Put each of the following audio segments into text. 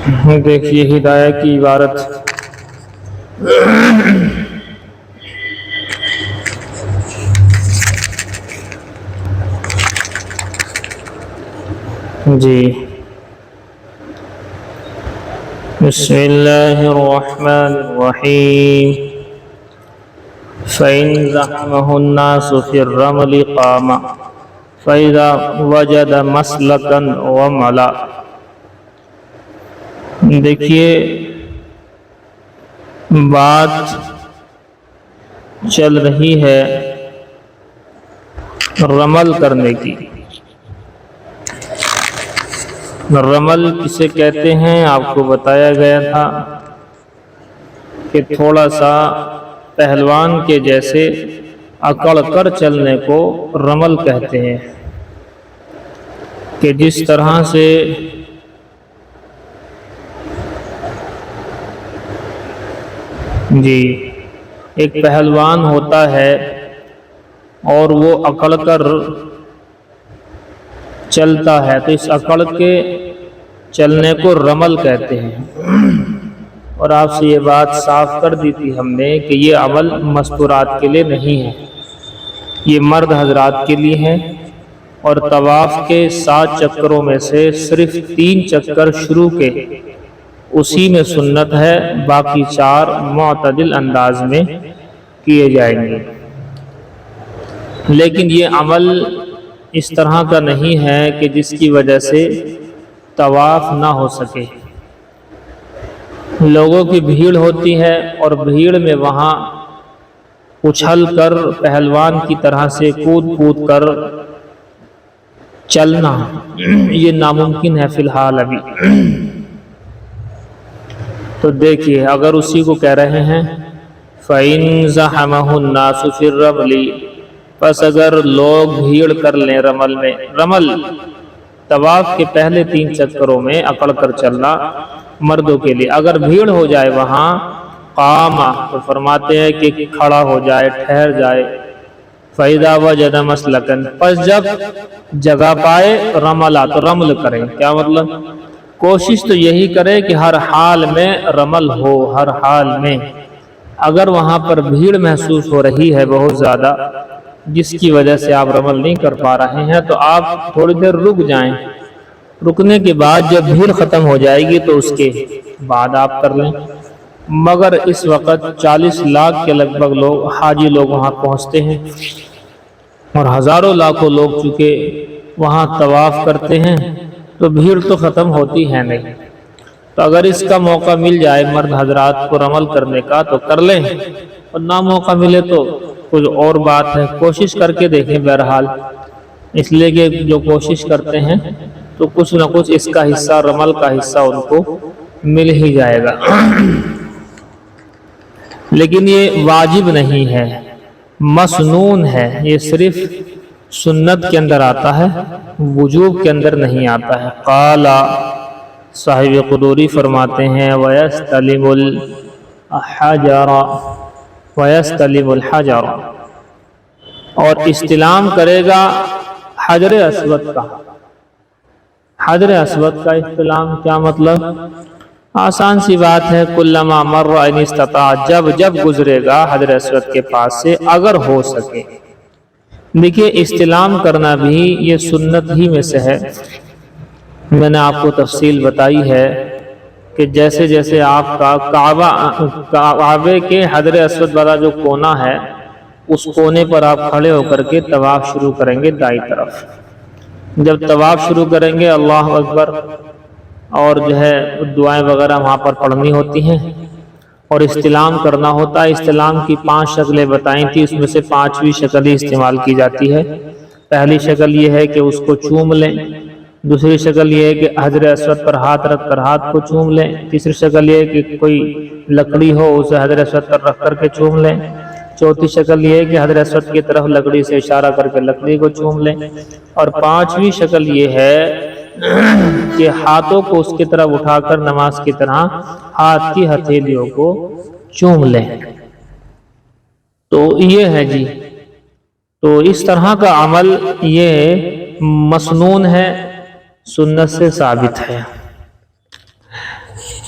دیکھیے ہدایت کی عبارت جی بسم اللہ الرحمن الرحیم فَإِن زَحَمَهُ النَّاسُ فِي الرَّمْلِ قَامَ فَإِذَا وَجَدَ مَسْلَكًا وَمَلَا۔ دیکھیے بات چل رہی ہے رمل کرنے کی۔ رمل کسے کہتے ہیں آپ کو بتایا گیا تھا کہ تھوڑا سا پہلوان کے جیسے اکڑ کر چلنے کو رمل کہتے ہیں، کہ جس طرح سے جی ایک پہلوان ہوتا ہے اور وہ اکڑ کر چلتا ہے تو اس اکڑ کے چلنے کو رمل کہتے ہیں۔ اور آپ سے یہ بات صاف کر دی تھی ہم نے کہ یہ عمل مستورات کے لیے نہیں ہے، یہ مرد حضرات کے لیے ہے، اور طواف کے 7 چکروں میں سے صرف 3 چکر شروع کے اسی میں سنت ہے، باقی 4 معتدل انداز میں کیے جائیں گے۔ لیکن یہ عمل اس طرح کا نہیں ہے کہ جس کی وجہ سے طواف نہ ہو سکے۔ لوگوں کی بھیڑ ہوتی ہے اور بھیڑ میں وہاں اچھل کر پہلوان کی طرح سے کود کود کر چلنا یہ ناممکن ہے فی الحال ابھی۔ تو دیکھیے اگر اسی کو کہہ رہے ہیں فَإِن زَحَمَهُ النَّاسُ فِي الرَّمْلِ، پس اگر لوگ بھیڑ کر لیں رمل میں، رمل طواف کے پہلے 3 چکروں میں اکڑ کر چلنا مردوں کے لیے، اگر بھیڑ ہو جائے وہاں قام تو فرماتے ہیں کہ کھڑا ہو جائے، ٹھہر جائے، فَإِذَا وَجَدَ مَسْلَكًا، پس جب جگہ پائے رملا تو رمل کریں۔ کیا مطلب؟ کوشش تو یہی کرے کہ ہر حال میں رمل ہو، ہر حال میں۔ اگر وہاں پر بھیڑ محسوس ہو رہی ہے بہت زیادہ جس کی وجہ سے آپ رمل نہیں کر پا رہے ہیں تو آپ تھوڑی دیر رک جائیں، رکنے کے بعد جب بھیڑ ختم ہو جائے گی تو اس کے بعد آپ کر لیں۔ مگر اس وقت 40 لاکھ کے لگ بھگ لوگ حاجی لوگ وہاں پہنچتے ہیں اور ہزاروں لاکھوں لوگ چونکہ وہاں طواف کرتے ہیں تو بھیڑ تو ختم ہوتی ہے نہیں۔ تو اگر اس کا موقع مل جائے مرد حضرات کو رمل کرنے کا تو کر لیں، اور نہ موقع ملے تو کچھ اور بات ہے، کوشش کر کے دیکھیں بہرحال، اس لیے کہ جو کوشش کرتے ہیں تو کچھ نہ کچھ اس کا حصہ، رمل کا حصہ ان کو مل ہی جائے گا۔ لیکن یہ واجب نہیں ہے، مسنون ہے، یہ صرف سنت کے اندر آتا ہے، وجوب کے اندر نہیں آتا ہے۔ قال صاحب قدوری فرماتے ہیں وَيَسْتَلِمُ الْحَجَرَ، اور استلام کرے گا حجر اسود کا۔ حجر اسود کا استلام کیا مطلب؟ آسان سی بات ہے، کلما مر ان استطاع، جب گزرے گا حجر اسود کے پاس سے اگر ہو سکے۔ دیکھیے استلام کرنا بھی یہ سنت ہی میں سے ہے۔ میں نے آپ کو تفصیل بتائی ہے کہ جیسے جیسے آپ کا کعبے کے حجر اسود والا جو کونا ہے اس کونے پر آپ کھڑے ہو کر کے طواف شروع کریں گے دائیں طرف۔ جب طواف شروع کریں گے اللہ اکبر، اور جو ہے دعائیں وغیرہ وہاں پر پڑھنی ہوتی ہیں اور استلام کرنا ہوتا ہے۔ استلام کی 5 شکلیں بتائیں تھی، اس میں سے 5ویں شکل ہی استعمال کی جاتی ہے۔ پہلی شکل یہ ہے کہ اس کو چوم لیں، دوسری شکل یہ ہے کہ حجر اسود پر ہاتھ رکھ کر ہاتھ کو چوم لیں، تیسری شکل یہ ہے کہ کوئی لکڑی ہو اسے حجر اسود پر رکھ کر کے چوم لیں، چوتھی شکل یہ ہے کہ حجر اسود کی طرف لکڑی سے اشارہ کر کے لکڑی کو چوم لیں، اور 5ویں شکل یہ ہے کہ ہاتھوں کو اس کی طرف اٹھا کر نماز کی طرح ہاتھ کی ہتھیلیوں کو چوم لیں۔ تو یہ ہے جی، تو اس طرح کا عمل یہ مسنون ہے، سنت سے ثابت ہے۔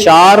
4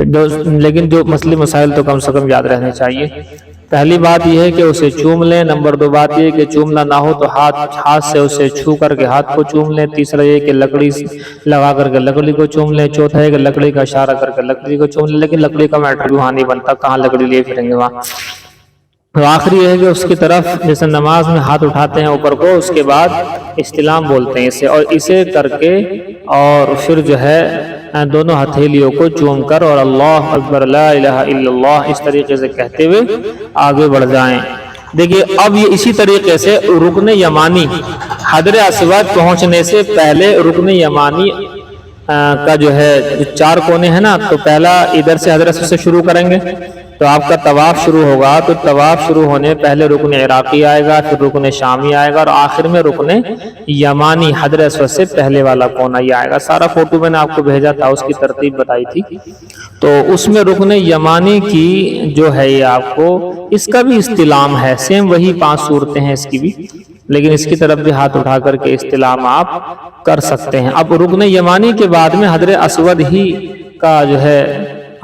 لیکن جو مسئلے مسائل تو کم سے کم یاد رہنے چاہیے۔ پہلی بات یہ ہے کہ اسے چوم لیں، نمبر 2 بات یہ ہے کہ چومنا نہ ہو تو ہاتھ سے اسے چھو کر کے ہاتھ کو چوم لیں، تیسرا یہ کہ لکڑی لگا کر کے لکڑی کو چوم لیں، چوتھا ہے کہ لکڑی کا اشارہ کر کے لکڑی کو چوم لیں، لیکن لکڑی کا میٹر بھی وہاں نہیں بنتا، کہاں لکڑی لیے پھریں گے وہاں۔ تو آخری یہ ہے کہ اس کی طرف جیسے نماز میں ہاتھ اٹھاتے ہیں اوپر کو، اس کے بعد استلام بولتے ہیں اسے، اور اسے کر کے اور پھر جو ہے دونوں ہتھیلیوں کو چوم کر اور اللہ اکبر لا الہ الا اللہ اس طریقے سے کہتے ہوئے آگے بڑھ جائیں۔ دیکھیے اب یہ اسی طریقے سے رکن یمانی حجر اسود پہنچنے سے پہلے رکن یمانی کا جو ہے 4 کونے ہیں نا، تو پہلا ادھر سے حجر اسود سے شروع کریں گے تو آپ کا طواف شروع ہوگا، تو طواف شروع ہونے پہلے رکن عراقی آئے گا، پھر رکن شامی آئے گا، اور آخر میں رکن یمانی حجر اسود سے پہلے والا کونا یہ آئے گا۔ سارا فوٹو میں نے آپ کو بھیجا تھا، اس کی ترتیب بتائی تھی، تو اس میں رکن یمانی کی جو ہے یہ آپ کو اس کا بھی استلام ہے، سیم وہی 5 صورتیں ہیں اس کی بھی، لیکن اس کی طرف بھی ہاتھ اٹھا کر کے استلام آپ کر سکتے ہیں۔ اب رکن یمانی کے بعد میں حجر اسود ہی کا جو ہے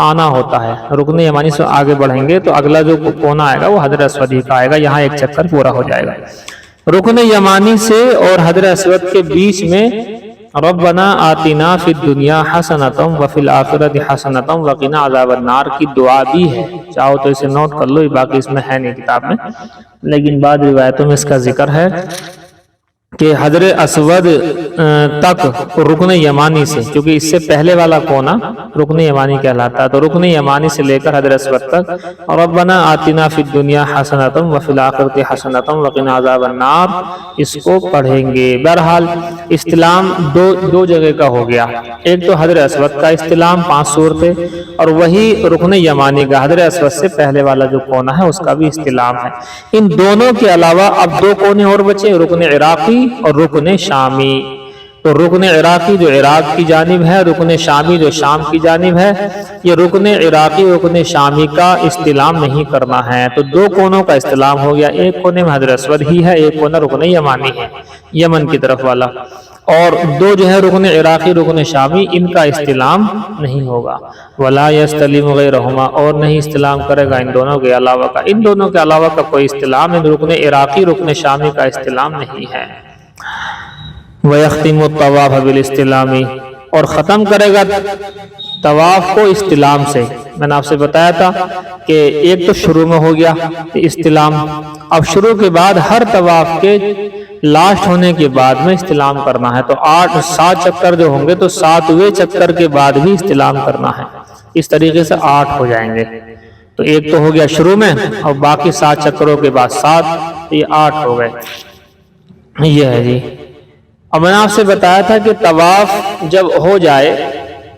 آنا ہوتا ہے، رکن یمانی سے آگے بڑھیں گے تو اگلا جو کونا آئے گا وہ حجر اسود ہی کا آئے گا، یہاں ایک چکر پورا ہو جائے گا۔ رکن یمانی سے اور حجر اسود کے بیچ میں ربنا آتنا فی الدنیا حسنۃ وفی الآخرۃ حسنۃ وقنا عذاب النار کی دعا بھی ہے، چاہو تو اسے نوٹ کر لو، باقی اس میں ہے نہیں کتاب میں، لیکن بعض روایتوں میں اس کا ذکر ہے کہ حجر اسود تک رکن یمانی سے، کیونکہ اس سے پہلے والا کونا رکن یمانی کہلاتا ہے، تو رکن یمانی سے لے کر حجر اسود تک ربنا آتنا فی الدنیا حسنۃ وفی الآخرۃ حسنۃ وقنا عذاب النار اس کو پڑھیں گے۔ بہرحال استلام دو جگہ کا ہو گیا، ایک تو حجر اسود کا استلام 5 صورتیں، اور وہی رکن یمانی کا حجر اسود سے پہلے والا جو کونا ہے اس کا بھی استلام ہے۔ ان دونوں کے علاوہ اب 2 کونے اور بچے، رکن عراقی اور رکن شامی۔ تو رکن عراقی جو عراق کی جانب ہے، رکن شامی جو شام کی جانب ہے، یہ رکن عراقی رکن شامی کا استلام نہیں کرنا ہے، تو 2 کونوں کا استلام ہو گیا، ایک کونے میں حجر اسود ہی ہے، ایک کونا رکن یمانی ہے یمن کی طرف والا، اور 2 جو ہے رکن عراقی رکن شامی ان کا استلام نہیں ہوگا۔ ولا یستلم غیرہما اور نہیں استلام کرے گا ان دونوں کے علاوہ کا، ان دونوں کے علاوہ کا کوئی استلام ان رکن عراقی رکن شامی کا استلام نہیں ہے۔ وَيَخْتِمُ الطَّوَافَ بِالِاسْتِلَامِ اور ختم کرے گا طواف کو استلام سے۔ میں نے آپ سے بتایا تھا کہ ایک تو شروع میں ہو گیا استلام، اب شروع کے بعد ہر طواف کے لاسٹ ہونے کے بعد میں استلام کرنا ہے، تو 7 چکر جو ہوں گے تو 7ویں چکر کے بعد بھی استلام کرنا ہے، اس طریقے سے 8 ہو جائیں گے۔ تو ایک تو ہو گیا شروع میں اور باقی 7 چکروں کے بعد 7، یہ 8 ہو گئے۔ یہ ہے جی، اب میں نے آپ سے بتایا تھا کہ طواف جب ہو جائے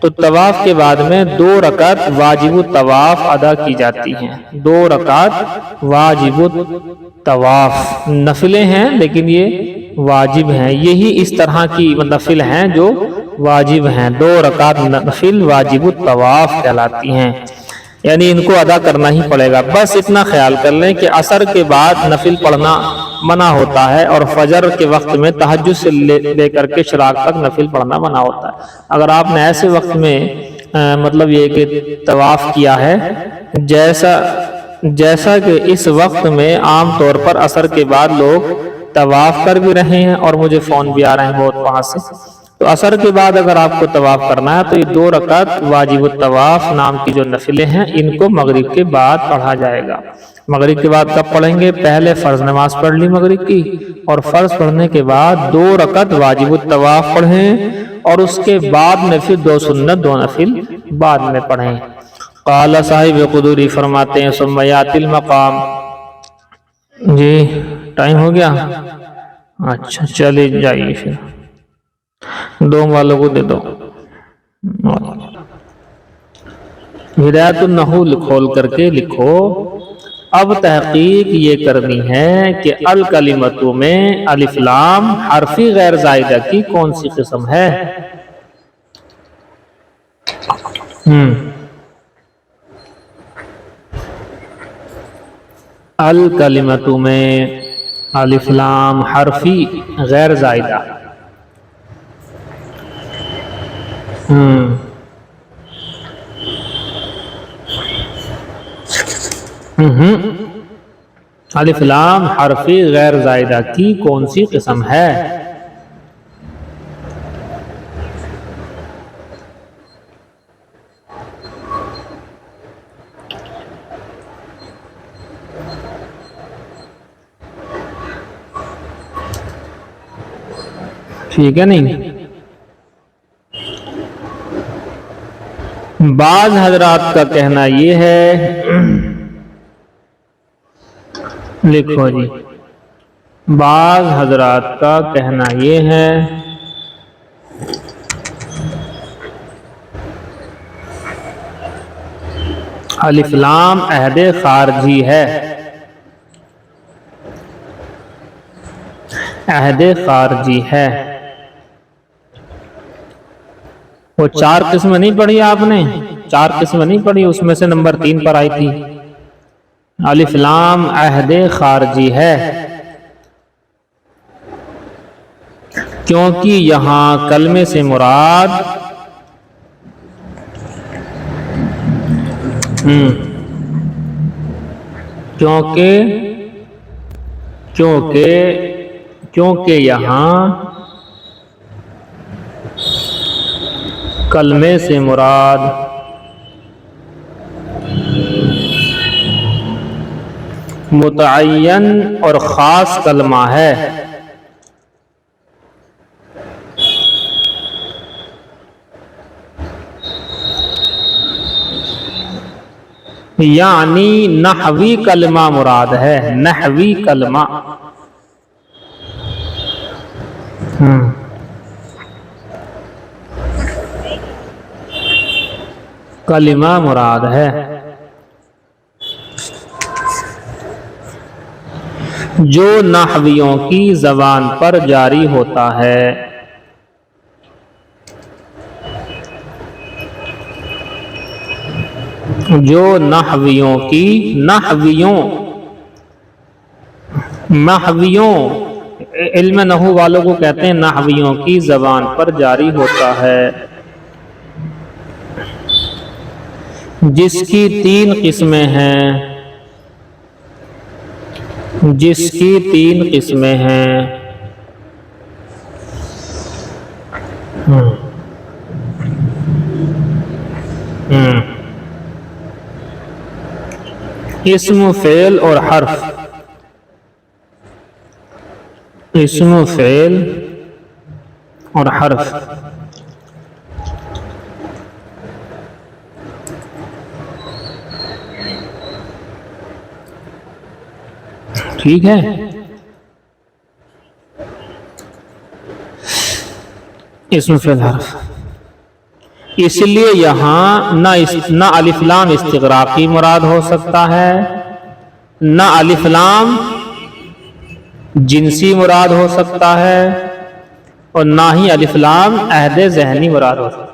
تو طواف کے بعد میں 2 رکعت واجب الطواف ادا کی جاتی ہیں، 2 رکعت واجب الطواف، نفلیں ہیں لیکن یہ واجب ہیں، یہی اس طرح کی نفل ہیں جو واجب ہیں، 2 رکعت نفل واجب الطواف کہلاتی ہیں، یعنی ان کو ادا کرنا ہی پڑے گا۔ بس اتنا خیال کر لیں کہ عصر کے بعد نفل پڑھنا منع ہوتا ہے، اور فجر کے وقت میں تہجد سے لے کر کے شراق تک نفل پڑھنا منع ہوتا ہے۔ اگر آپ نے ایسے وقت میں مطلب یہ کہ طواف کیا ہے جیسا کہ اس وقت میں عام طور پر عصر کے بعد لوگ طواف کر بھی رہے ہیں، اور مجھے فون بھی آ رہے ہیں بہت وہاں سے، تو عصر کے بعد اگر آپ کو طواف کرنا ہے تو یہ 2 رکعت واجب الطواف نام کی جو نفلیں ہیں ان کو مغرب کے بعد پڑھا جائے گا۔ مغرب کے بعد کب پڑھیں گے؟ پہلے فرض نماز پڑھ لی مغرب کی، اور فرض پڑھنے کے بعد 2 رکعت واجب الطواف پڑھیں، اور اس کے بعد میں پھر 2 سنت 2 نفل بعد میں پڑھیں۔ قال صاحب قدوری فرماتے ہیں ثم یاتی المقام۔ جی ٹائم ہو گیا، اچھا چلے جائیے، پھر 2 والوں کو دے دو۔ ہدایت النحو کھول کر کے لکھو۔ اب تحقیق یہ کرنی ہے کہ الکلمۃ میں الف لام حرفی غیر زائدہ کی کون سی قسم ہے؟ الکلمۃ میں الف لام حرفی غیر زائدہ، الف لام حرف غیر زائدہ کی کون سی قسم ہے؟ ٹھیک ہے نہیں؟ بعض حضرات کا کہنا یہ ہے، لکھو جی، بعض حضرات کا کہنا یہ ہے الف لام عہد خارجی ہے، عہد خارجی ہے۔ وہ 4 قسم نہیں پڑھی آپ نے، 4 قسم نہیں پڑھی، اس میں سے نمبر 3 پر آئی تھی، الف لام عہد خارجی ہے، کیونکہ یہاں کلمے سے مراد کیونکہ یہاں کلمے سے مراد متعین اور خاص کلمہ ہے، یعنی نحوی کلمہ مراد ہے، نحوی کلمہ۔ کلمہ مراد ہے جو نحویوں کی زبان پر جاری ہوتا ہے، جو نحویوں علم نحو والوں کو کہتے ہیں نحویوں کی زبان پر جاری ہوتا ہے، جس کی 3 قسمیں ہیں، اسم، فعل اور حرف، اسم، فعل اور حرف۔ ٹھیک ہے؟ اسم، فعل، حرف۔ اس لیے یہاں نہ الف لام استغراقی مراد ہو سکتا ہے، نہ الف لام جنسی مراد ہو سکتا ہے، اور نہ ہی الف لام عہد ذہنی مراد ہو سکتا ہے۔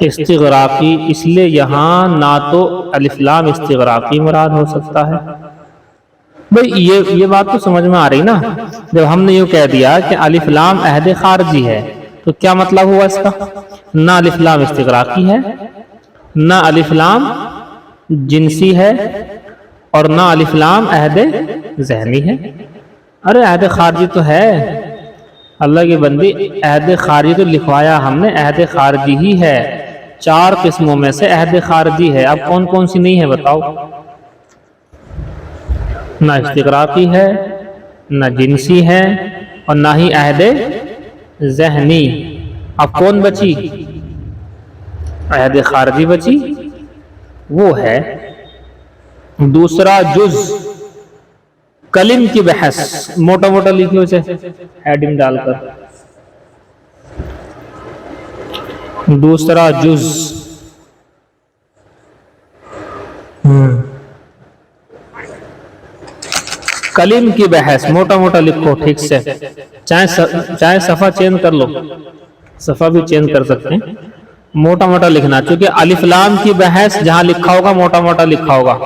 استغراقی، اس لیے یہاں نہ تو الف لام استغراقی مراد ہو سکتا ہے۔ بھئی یہ بات تو سمجھ میں آ رہی نا؟ جب ہم نے یہ کہہ دیا کہ الف لام عہد خارجی ہے تو کیا مطلب ہوا اس کا؟ نہ الف لام استغراقی ہے، نہ الف لام جنسی ہے، اور نہ الف لام عہد ذہنی ہے۔ ارے عہد خارجی تو ہے، اللہ کی بندی، عہد خارجی تو لکھوایا ہم نے، عہد خارجی ہی ہے، 4 قسموں میں سے عہد خارجی ہے۔ اب کون کون سی نہیں ہے بتاؤ؟ نہ استغراقی ہے، نہ جنسی ہے، اور نہ ہی عہد ذہنی۔ اب کون بچی؟ عہد خارجی بچی، وہ ہے دوسرا جز، کلم کی بحث، موٹا موٹا لکھیے اسے ہیڈنگ ڈال کر، دوسرا جز، کلم کی بحث، موٹا موٹا لکھو ٹھیک سے، چاہے صفحہ چینج کر لو، صفحہ بھی چینج کر سکتے ہیں، موٹا موٹا لکھنا، کیونکہ الف لام کی بحث جہاں لکھا ہوگا موٹا موٹا لکھا ہوگا،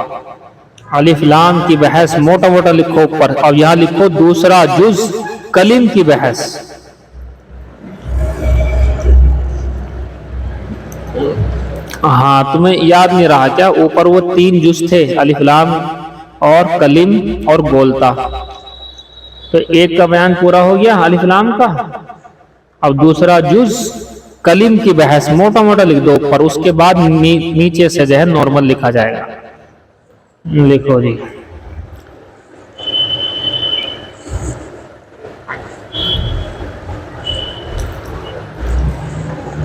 الف لام کی بحث موٹا موٹا لکھو اوپر، اور یہاں لکھو دوسرا جز کلم کی بحث۔ ہاں تمہیں یاد نہیں رہا کیا اوپر وہ 3 جز تھے، الف لام اور کلم اور بولتا، تو ایک کا بیان پورا ہو گیا الف لام کا، اب دوسرا جز کلم کی بحث موٹا موٹا لکھ دو اوپر، اس کے بعد نیچے سے جو ہے نارمل لکھا جائے گا۔ لکھو جی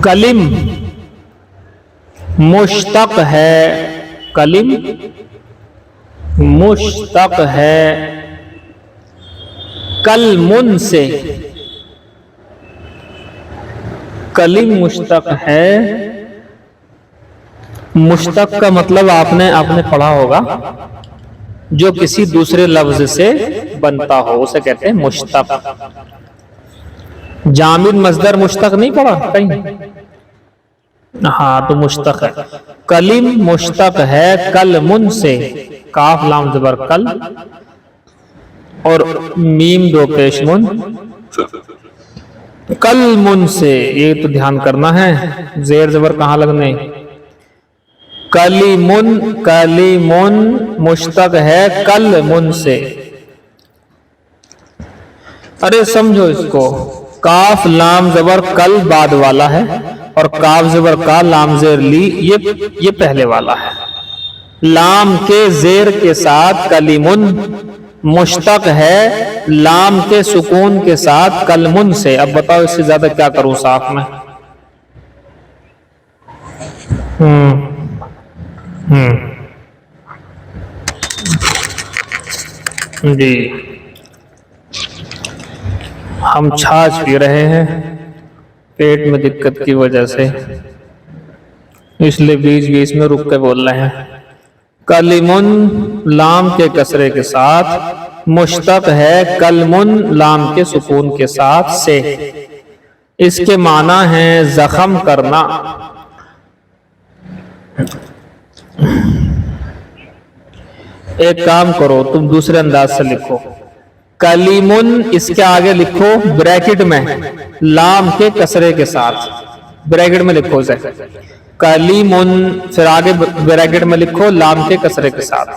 کلم مشتق ہے، کلم مشتق ہے کلمن سے، کلم مشتق ہے، مشتق کا مطلب آپ نے پڑھا ہوگا جو کسی دوسرے لفظ سے بنتا ہو اسے کہتے ہیں مشتق۔ جامد مصدر مشتق نہیں پڑھا کہیں؟ ہاں تو مشتق ہے، کلم مشتق ہے کلمن سے، کاف لام زبر کل اور میم 2 پیش من، کلمن سے، یہ تو دھیان کرنا ہے زیر زبر کہاں لگنے، کلیمن، کلیمن مشتق ہے کلمن سے۔ ارے سمجھو اس کو، کاف لام زبر کل بعد والا ہے اور کاف زبر کا لام زیر لی یہ پہلے والا ہے، لام کے زیر کے ساتھ کلیمن مشتق ہے لام کے سکون کے ساتھ کلمن سے۔ اب بتاؤ اس سے زیادہ کیا کروں صاف میں؟ جی ہم چھاچھ پی رہے ہیں پیٹ میں دقت کی وجہ سے، اس لیے بیچ بیچ میں رک کے بول رہے ہیں۔ کلمن لام کے کسرے کے ساتھ، مشتق ہے کلمن لام کے سکون کے ساتھ سے، اس کے معنی ہیں زخم کرنا۔ ایک کام کرو تم دوسرے انداز سے لکھو، کلیمن اس کے آگے لکھو بریکٹ میں لام کے کسرے کے ساتھ، بریکٹ میں لکھو اسے کلیمن، پھر آگے بریکٹ میں لکھو لام کے کسرے کے ساتھ،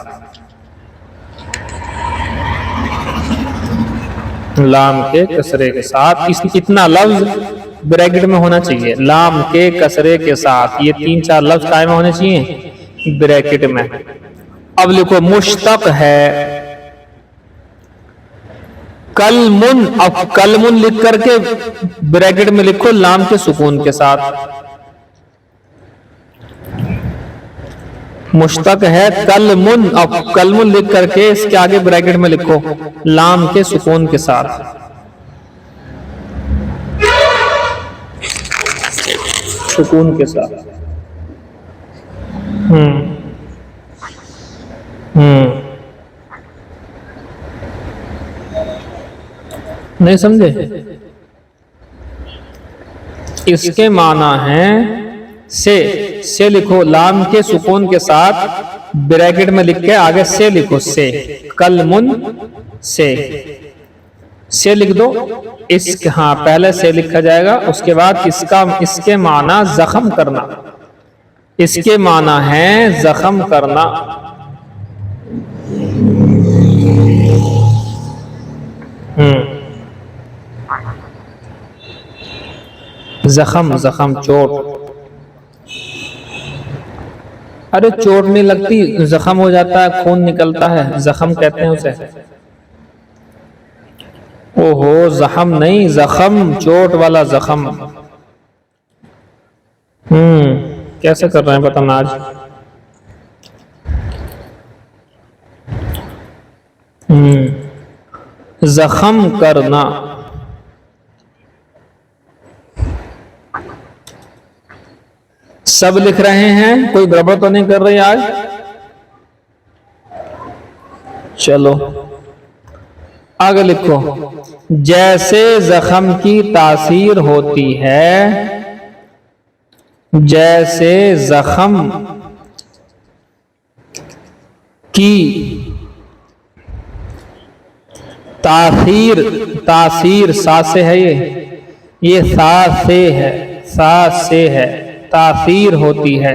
لام کے کسرے کے ساتھ، اتنا لفظ بریکٹ میں ہونا چاہیے، لام کے کسرے کے ساتھ، یہ 3-4 لفظ قائم ہونے چاہیے بریکٹ میں۔ اب لکھو مشتق ہے کلمن، اب کلمن لکھ کر کے بریکٹ میں لکھو لام کے سکون کے ساتھ، مشتق ہے کلمن، اب کلمن لکھ کر کے اس کے آگے بریکٹ میں لکھو لام کے سکون کے ساتھ، سکون کے ساتھ۔ نہیں سمجھے؟ اس کے معنی ہیں سے لکھو لام کے سکون کے ساتھ بریکٹ میں لکھ کے آگے سے لکھو، سے کلمن سے لکھ دو، ہاں پہلے سے لکھا جائے گا، اس کے بعد اس کے معنی زخم کرنا، اس کے معنی ہے زخم کرنا۔ زخم چوٹ، ارے چوٹ نہیں لگتی، زخم ہو جاتا ہے، خون نکلتا ہے، زخم کہتے ہیں اسے۔ اوہو زخم نہیں، زخم چوٹ والا زخم۔ کیسے کر رہے ہیں بتانا آج؟ زخم کرنا، سب لکھ رہے ہیں، کوئی گڑبڑ تو نہیں کر رہی آج؟ چلو آگے لکھو، جیسے زخم کی تاثیر ہوتی ہے، جیسے زخم کی تاثیر سا سے ہے، یہ سا سے ہے، تاثیر ہوتی ہے،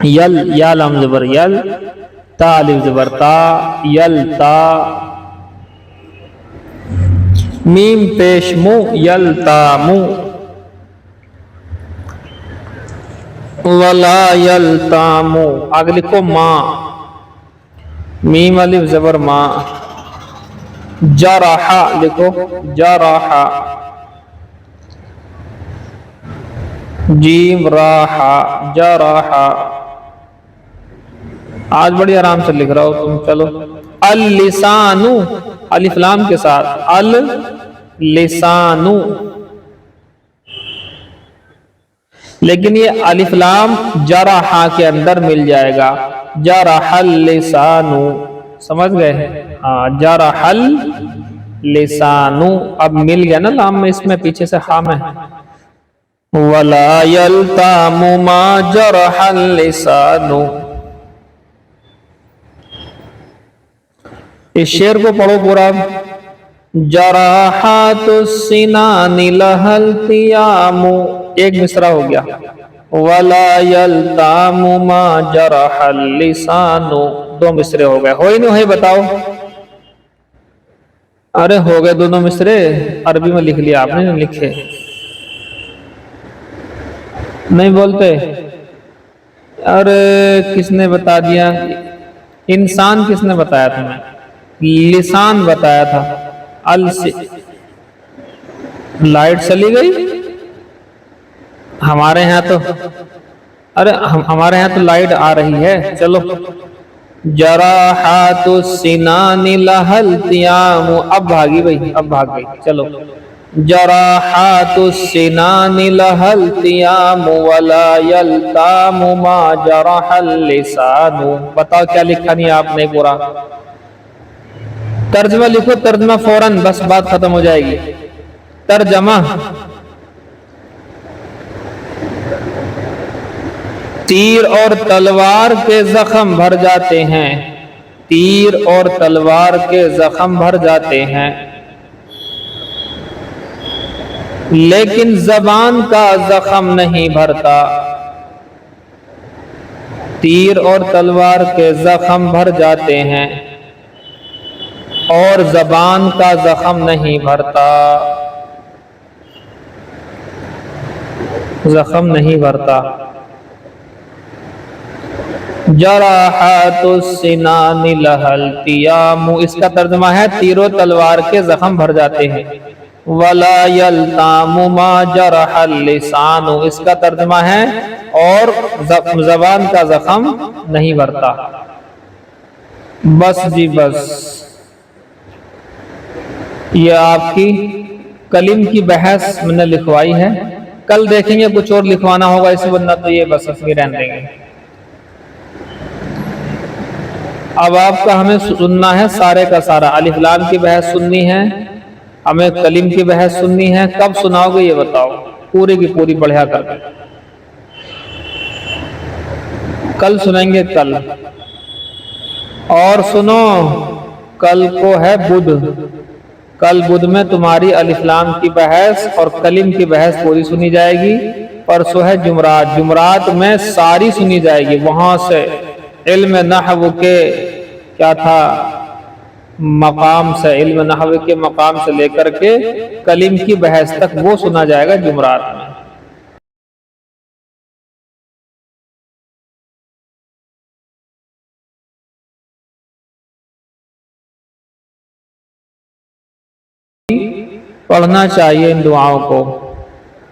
یل، یا لام زبر یل، تا الف زبر تا، یلتا، میم پیش مو، یلتامو، ولا یلتامو، آگے لکھو ماں، میم الف زبر ماں، جرحا لکھو جرحا، جیم راحا جراحا، آج بڑی آرام سے لکھ رہا ہو تم، چلو اللسانو، الف لام کے ساتھ اللسانو، لیکن یہ الف لام جرحا کے اندر مل جائے گا، جرح اللسانو، سمجھ گئے؟ ہاں جرح اللسانو، اب مل گیا نا لام میں، اس میں پیچھے سے ہاں میں، ولا یلتام ما جرح اللسانو۔ اس شعر کو پڑھو پورا، جراحات السنان لها التیام، ایک مصرع ہو گیا، ولا یلتام ما جرح اللسان، دو مصرے ہو گئے، ہوئی نہیں ہوئی بتاؤ؟ ارے ہو گئے دونوں مصرے، عربی میں لکھ لیا آپ نے، نہیں لکھے؟ نہیں بولتے؟ ارے کس نے بتا دیا؟ انسان کس نے بتایا تمہیں؟ لسان بتایا تھا، لائٹ چلی گئی ہمارے ہاں تو، ارے ہمارے ہاں تو لائٹ آ رہی ہے، چلو جراحات السنان لها التیام، اب بھاگی بھائی، اب بھاگ گئی، چلو جراحات السنان لها التیام ولا یلتام ما جرح اللسان، بتاؤ کیا لکھا نہیں آپ نے پورا؟ ترجمہ لکھو، ترجمہ فوراً، بس بات ختم ہو جائے گی۔ ترجمہ، تیر اور تلوار کے زخم بھر جاتے ہیں، تیر اور تلوار کے زخم بھر جاتے ہیں، لیکن زبان کا زخم نہیں بھرتا، تیر اور تلوار کے زخم بھر جاتے ہیں اور زبان کا زخم نہیں بھرتا، زخم نہیں بھرتا۔ جراحات السنان لها التیام، اس کا ترجمہ ہے تیر و تلوار کے زخم بھر جاتے ہیں، ولا یلتام ما جرح اللسان، اس کا ترجمہ ہے اور زبان کا زخم نہیں بھرتا۔ بس جی بس، یہ آپ کی کلم کی بحث میں نے لکھوائی ہے، کل دیکھیں گے کچھ اور لکھوانا ہوگا اس ورنہ تو یہ بس اس میں رہنے دیں گے۔ اب آپ کا ہمیں سننا ہے سارے کا سارا، الف لام کی بحث سننی ہے، ہمیں کلم کی بحث سننی ہے، کب سناؤ گے یہ بتاؤ؟ پوری کی پوری پڑھا کر کے، کل سنیں گے کل، اور سنو کل کو ہے بدھ، کل بدھ میں تمہاری الف لام کی بحث اور کلم کی بحث پوری سنی جائے گی، پرسوں ہے جمعرات، جمعرات میں ساری سنی جائے گی، وہاں سے علم نحو کے کیا تھا مقام سے، علم نحو کے مقام سے لے کر کے کلم کی بحث تک وہ سنا جائے گا جمعرات میں۔ پڑھنا چاہیے ان دعاؤں کو،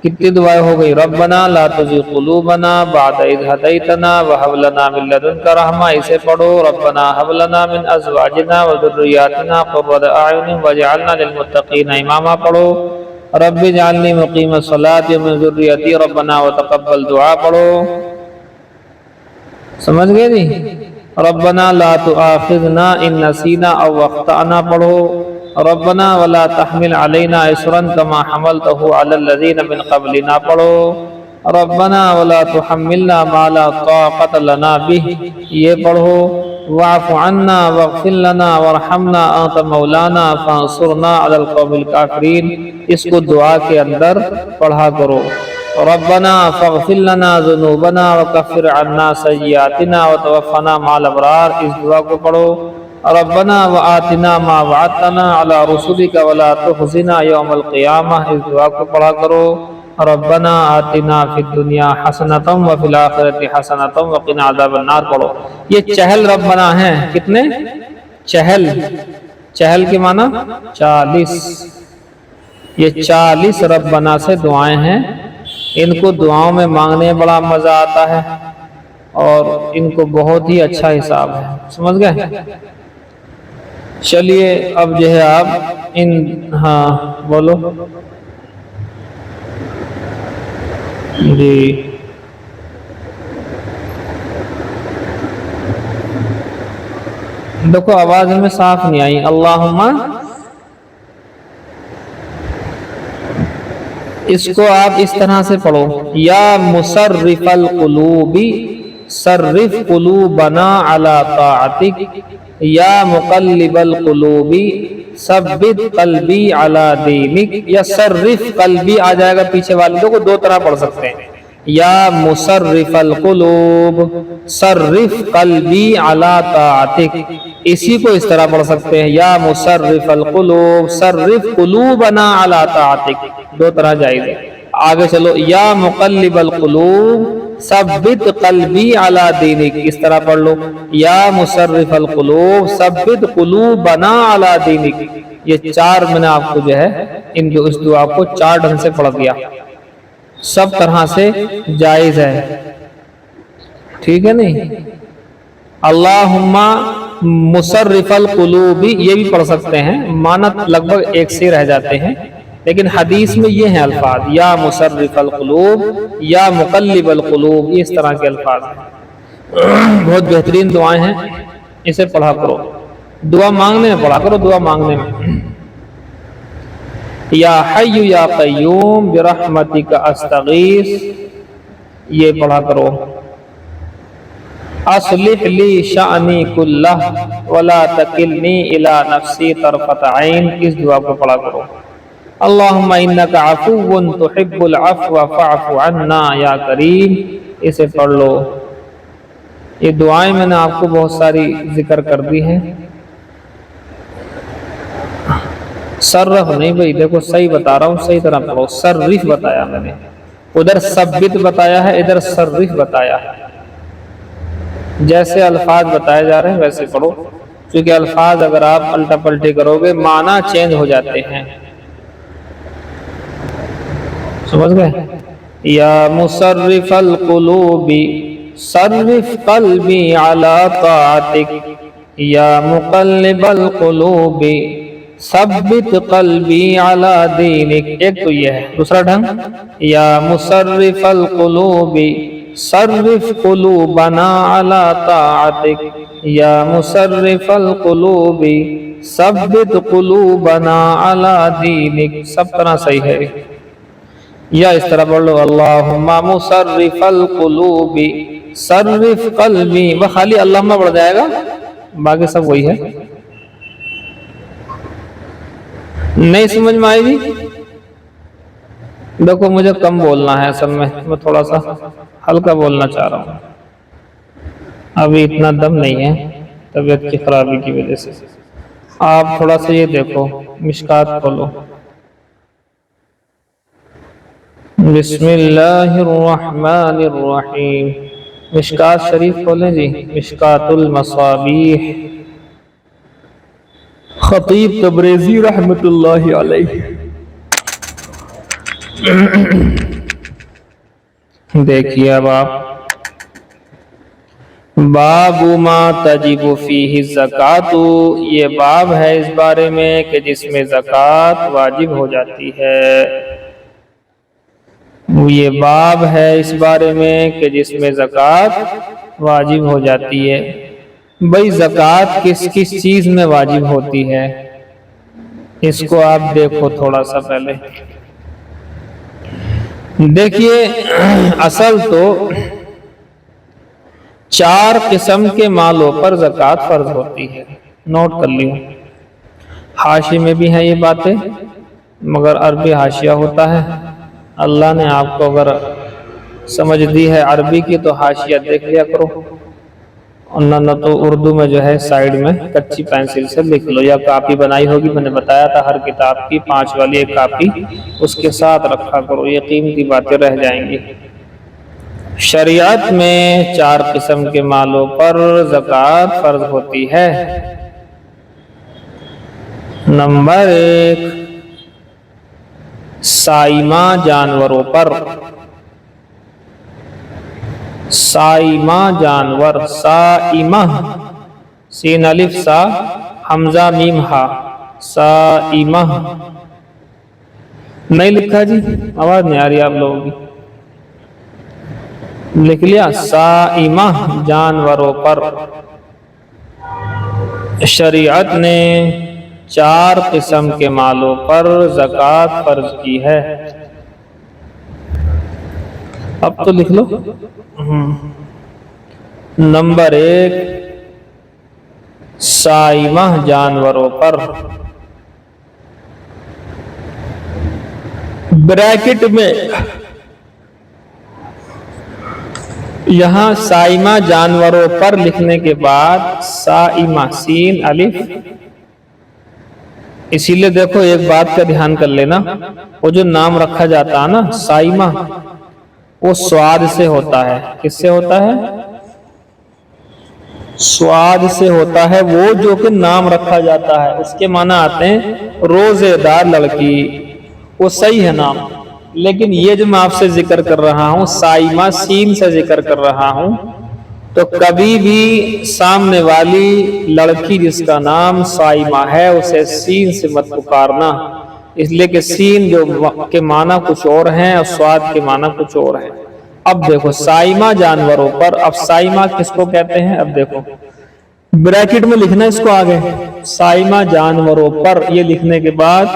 کتنی دعائیں ہو گئی؟ ربنا لا تزغ قلوبنا بعد اذ ہدیتنا وہب لنا من لدنک رحمہ، اسے پڑھو، ربنا ہب لنا من ازواجنا وذریاتنا قرۃ اعین واجعلنا للمتقین اماما پڑھو، رب اجعلنی مقیم الصلاۃ ومن ذریتی ربنا وتقبل دعا پڑھو، سمجھ گئے جی؟ ربنا لا تؤاخذنا ان نسینا او اخطأنا پڑھو، ربنا ولا تحمل علينا اسرا كما حملته على الذين من قبلنا پڑھو، ربنا ولا تحملنا ما لا طاقة لنا به یہ پڑھو، واعف عنا واغفر لنا وارحمنا انت مولانا فانصرنا على القوم الكافرین، اس کو دعا کے اندر پڑھا کرو۔ ربنا فاغفر لنا ذنوبنا وکفر عنا سیئاتنا وتوفنا مع الابرار، اس دعا کو پڑھو۔ ربنا وآتنا ما وعدتنا علی رسلک ولا تخزنا یوم القیامہ، اس دعا کو پڑھا کرو۔ ربنا آتنا فی الدنیا حسنۃ وفی الآخرۃ حسنۃ وقنا عذاب النار پڑھو۔ یہ چہل ربنا ہیں، کتنے؟ چہل، چہل کے معنی 40، یہ 40 ربنا سے دعائیں ہیں۔ ان کو دعاؤں میں مانگنے میں بڑا مزہ آتا ہے اور ان کو بہت ہی اچھا حساب ہے، سمجھ گئے؟ چلیے اب جو ہے آپ ان، ہاں بولو جی، دیکھو آواز میں صاف نہیں آئی۔ اللہم، اس کو آپ اس طرح سے پڑھو، یا مصرف القلوب صرف قلوبنا علی طاعتک، یا مقلب القلوب ثبت قلبی علی دینک، یا صرف قلبی آ جائے گا پیچھے والوں کو، دو طرح پڑھ سکتے ہیں، یا مصرف القلوب صرف قلبی علی طاعتک، اسی کو اس طرح پڑھ سکتے ہیں، یا مصرف القلوب صرف قلوبنا علی طاعتک، دو طرح جائز ہے۔ آگے چلو، یا مقلب القلوب ثبت قلبی علی دینک، اس طرح پڑھ لو، یا مصرف القلوب ثبت قلوبنا علی دینک۔ یہ چار میں نے آپ کو جو ہے ان جو اس دعا کو 4 ڈھنگ سے پڑھ دیا، سب طرح سے جائز ہے، ٹھیک ہے نہیں؟ اللہم مصرف القلوب یہ بھی پڑھ سکتے ہیں، معنی لگ بھگ ایک سے رہ جاتے ہیں، لیکن حدیث میں یہ ہیں الفاظ، یا مصرف القلوب یا مقلب القلوب، اس طرح کے الفاظ ہیں، بہت بہترین دعائیں ہیں، اسے پڑھا کرو، دعا مانگنے میں پڑھا کرو، دعا مانگنے میں۔ یا حی یا قیوم برحمتک استغیث، یہ پڑھا کرو۔ اصلح لی شأنی کلہ ولا تکلنی الی نفسی طرفۃ عین، اس دعا کو پڑھا کرو۔ اللہم انک عفو تحب العفو فاعف عنا یا کریم، اسے پڑھ لو۔ یہ دعائیں میں نے آپ کو بہت ساری ذکر کر دی ہیں، صرف نہیں بھائی، دیکھو صحیح بتا رہا ہوں، صحیح طرح پڑھو، صرف بتایا میں نے، ادھر ثبت بتایا ہے، ادھر صرف بتایا ہے، جیسے الفاظ بتائے جا رہے ہیں ویسے پڑھو، کیونکہ الفاظ اگر آپ الٹا پلٹی کرو گے معنی چینج ہو جاتے ہیں، سمجھ گئے؟ یا مصرف القلوب صرف قلبی علی طاعتک، یا مقلب القلوب ثبت قلبی علی دینک، ایک تو یہ ہے۔ دوسرا ڈھنگ، یا مصرف القلوب صرف قلوبنا علی طاعتک، یا مصرف القلوب ثبت قلوبنا علی دینک، سب طرح صحیح ہے۔ یا اس طرح پڑھ لو، اللہم مصرف القلوب صرف قلبی، وہ خالی اللہم پڑھ جائے گا، باقی سب وہی ہے۔ نہیں سمجھ میں آئی بھی؟ دیکھو مجھے کم بولنا ہے اصل میں تھوڑا سا ہلکا بولنا چاہ رہا ہوں، ابھی اتنا دم نہیں ہے طبیعت کی خرابی کی وجہ سے۔ آپ تھوڑا سا یہ دیکھو، مشکات کھولو، بسم اللہ الرحمن الرحیم، مشکات شریف کھولیں جی، مشکات المصابیح، خطیب تبریزی رحمت اللہ علیہ۔ دیکھیے اب آپ، باب ما تجب فیہ الزکاۃ، یہ باب ہے اس بارے میں کہ جس میں زکوٰۃ واجب ہو جاتی ہے، یہ باب ہے اس بارے میں کہ جس میں زکوٰۃ واجب ہو جاتی ہے۔ بھئی زکوٰۃ کس کس چیز میں واجب ہوتی ہے، اس کو آپ دیکھو تھوڑا سا پہلے۔ دیکھیے اصل تو 4 قسم کے مالوں پر زکوٰۃ فرض ہوتی ہے، نوٹ کر لیو، حاشی میں بھی ہیں یہ باتیں، مگر عربی حاشیہ ہوتا ہے اللہ نے آپ کو اگر سمجھ دی ہے عربی کی تو حاشیہ دیکھ لیا کرو، نہ تو اردو میں جو ہے سائیڈ میں کچی پینسل سے لکھ لو، یا کاپی بنائی ہوگی، میں نے بتایا تھا ہر کتاب کی 5 والی ایک کاپی اس کے ساتھ رکھا کرو، یہ قیمتی باتیں رہ جائیں گی۔ شریعت میں 4 قسم کے مالوں پر زکوٰۃ فرض ہوتی ہے۔ نمبر 1، سائمہ جانوروں پر۔ سائمہ جانور، سائمہ سین الف سا حمزہ میم ہا، سائمہ نہیں لکھا جی، آواز نہیں آ رہی آپ لوگوں کی، لکھ لیا؟ سائمہ جانوروں پر شریعت نے 4 قسم کے مالوں پر زکوٰۃ فرض کی ہے۔ اب تو لکھ لو۔ نمبر 1، سائمہ جانوروں پر، بریکٹ میں یہاں سائمہ جانوروں پر لکھنے کے بعد سائمہ سین الف، اسی لیے دیکھو ایک بات کا دھیان کر لینا، وہ جو نام رکھا جاتا ہے نا سائمہ، وہ سواد سے ہوتا ہے۔ کس سے ہوتا ہے؟ سواد سے ہوتا ہے، وہ جو کہ نام رکھا جاتا ہے، اس کے معنی آتے ہیں روزے دار لڑکی، وہ صحیح ہے نام، لیکن یہ جو میں آپ سے ذکر کر رہا ہوں سائمہ سین سے ذکر کر رہا ہوں، تو کبھی بھی سامنے والی لڑکی جس کا نام سائمہ ہے اسے سین سے مت پکارنا، اس لیے کہ سین جو کے معنی کچھ اور ہیں اور سواد کے معنی کچھ اور ہیں۔ اب دیکھو سائمہ جانوروں پر، اب سائمہ کس کو کہتے ہیں؟ اب دیکھو بریکٹ میں لکھنا اس کو آگے، سائمہ جانوروں پر، یہ لکھنے کے بعد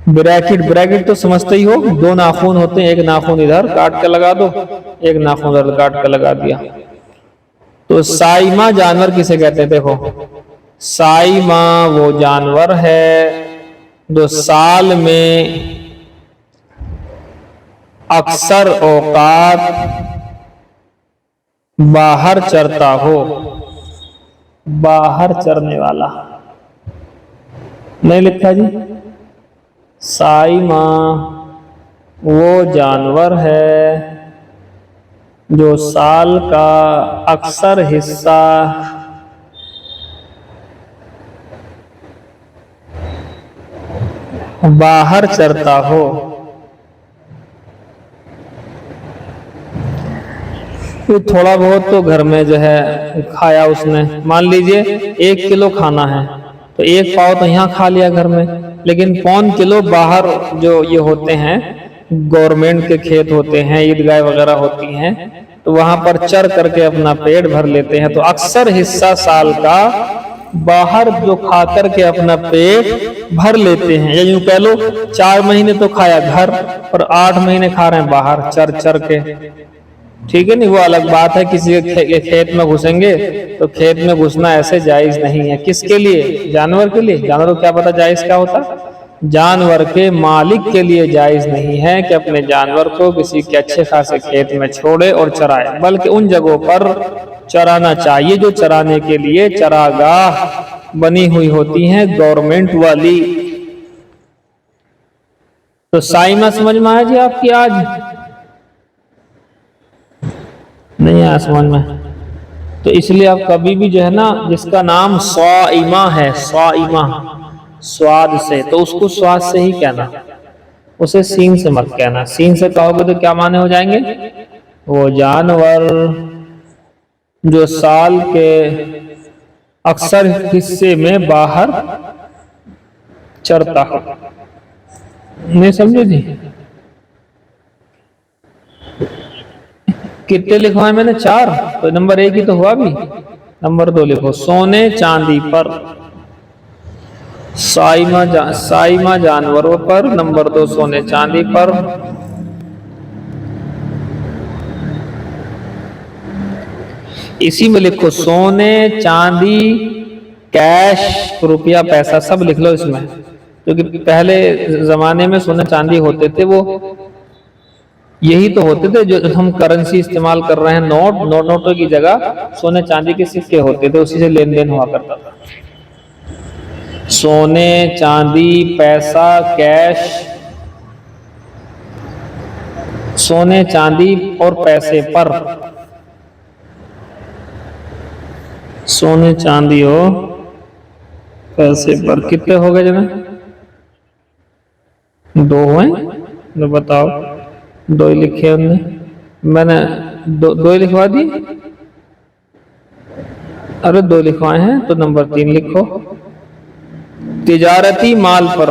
بریکٹ تو سمجھتے ہی ہو، 2 ناخن ہوتے ہیں، ایک ناخن ادھر کاٹ کے لگا دو، ایک ناخن ادھر کاٹ کے لگا دیا، تو سائمہ جانور کسے کہتے ہیں؟ دیکھو سائمہ وہ جانور ہے جو سال میں اکثر اوقات باہر چرتا ہو، باہر چرنے والا، نہیں لکھا جی؟ سائمہ وہ جانور ہے جو سال کا اکثر حصہ باہر چرتا ہو۔ تھوڑا بہت تو گھر میں جو ہے کھایا اس نے، مان لیجئے 1 کلو کھانا ہے تو 1 پاؤ تو یہاں کھا لیا گھر میں، لیکن 1.25 کلو باہر جو یہ ہوتے ہیں گورنمنٹ کے کھیت ہوتے ہیں، عیدگاہ وغیرہ ہوتی ہیں، تو وہاں پر چر کر کے اپنا پیٹ بھر لیتے ہیں، تو اکثر حصہ سال کا باہر جو کھا کر کے اپنا پیٹ بھر لیتے ہیں، یا یوں کہہ لو 4 مہینے تو کھایا گھر اور 8 مہینے کھا رہے ہیں باہر چر چر کے، ٹھیک ہے نہیں؟ وہ الگ بات ہے، کسی کے کھیت میں گھسیں گے تو کھیت میں گھسنا ایسے جائز نہیں ہے۔ کس کے لیے؟ جانور کے لیے۔ جانور کو کیا پتا جائز کیا ہوتا؟ جانور کے مالک کے لیے جائز نہیں ہے کہ اپنے جانور کو کسی کے اچھے خاصے کھیت میں چھوڑے اور چرائے، بلکہ ان جگہوں پر چرانا چاہیے جو چرانے کے لیے چراگاہ بنی ہوئی ہوتی ہیں گورنمنٹ والی۔ تو سائمہ سمجھ میں آیا جی آپ کی؟ آج نہیں آیا سمجھ میں؟ تو اس لیے آپ کبھی بھی جو ہے نا جس کا نام سائمہ ہے، سائمہ سواد سے، تو اس کو سواد سے ہی کہنا، اسے سین سے مت کہنا۔ سین سے کہو گے تو کیا معنی ہو جائیں گے؟ وہ جانور جو سال کے اکثر حصے میں باہر چرتا ہو۔ نہیں سمجھے جی؟ کتنے لکھوائے میں نے؟ 4، تو نمبر 1 ہی تو ہوا بھی۔ نمبر 2 لکھو، سونے چاندی پر، سائمہ جانوروں پر، نمبر 2 سونے چاندی پر۔ اسی میں لکھو سونے چاندی کیش، روپیہ پیسہ سب لکھ لو اس میں، کیونکہ پہلے زمانے میں سونے چاندی ہوتے تھے، وہ یہی تو ہوتے تھے جو ہم کرنسی استعمال کر رہے ہیں، نوٹوں کی جگہ سونے چاندی کے سکے ہوتے تھے، اسی سے لین دین ہوا کرتا تھا۔ سونے چاندی پیسہ کیش، سونے چاندی اور پیسے پر، سونے چاندی اور پیسے پر کتنے ہو گئے جناب؟ 2 ہوئے؟ تو بتاؤ، 2 ہی لکھے ہم نے، میں نے 2 ہی لکھوا دی؟ ارے 2 لکھوائے ہیں تو نمبر 3 لکھو۔ تجارتی مال پر،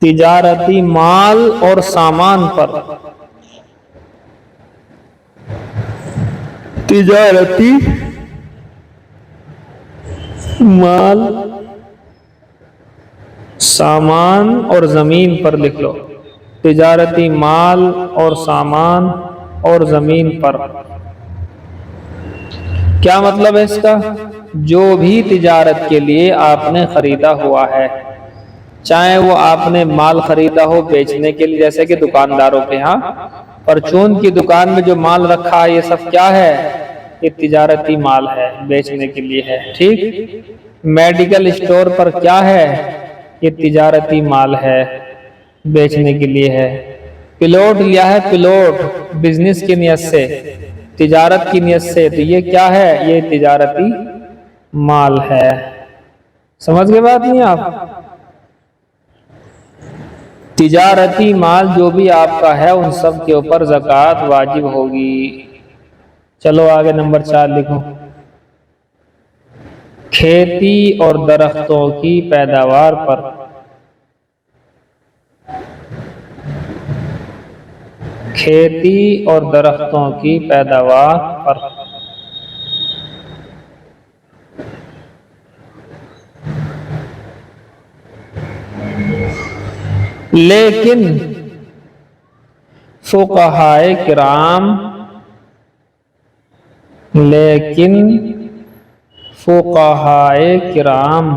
تجارتی مال اور سامان پر، تجارتی مال سامان اور زمین پر لکھ لو، تجارتی مال اور سامان اور زمین پر۔ کیا مطلب ہے اس کا؟ جو بھی تجارت کے لیے آپ نے خریدا ہوا ہے، چاہے وہ آپ نے مال خریدا ہو بیچنے کے لیے، جیسے کہ دکانداروں کے ہاں پرچون کی دکان میں جو مال رکھا ہے یہ سب کیا ہے؟ یہ تجارتی مال ہے، بیچنے کے لیے ہے، ٹھیک؟ میڈیکل اسٹور پر کیا ہے؟ یہ تجارتی مال ہے، بیچنے کے لیے ہے۔ پلاٹ لیا ہے، پلاٹ بزنس کی نیت سے، تجارت کی نیت سے، تو یہ کیا ہے؟ یہ تجارتی مال ہے۔ سمجھ گئے بات نہیں آپ؟ تجارتی مال جو بھی آپ کا ہے ان سب کے اوپر زکوٰۃ واجب ہوگی۔ چلو آگے نمبر 4 لکھو۔ کھیتی اور درختوں کی پیداوار پر، کھیتی اور درختوں کی پیداوار پر، لیکن فقہائے کرام، لیکن فقہائے کرام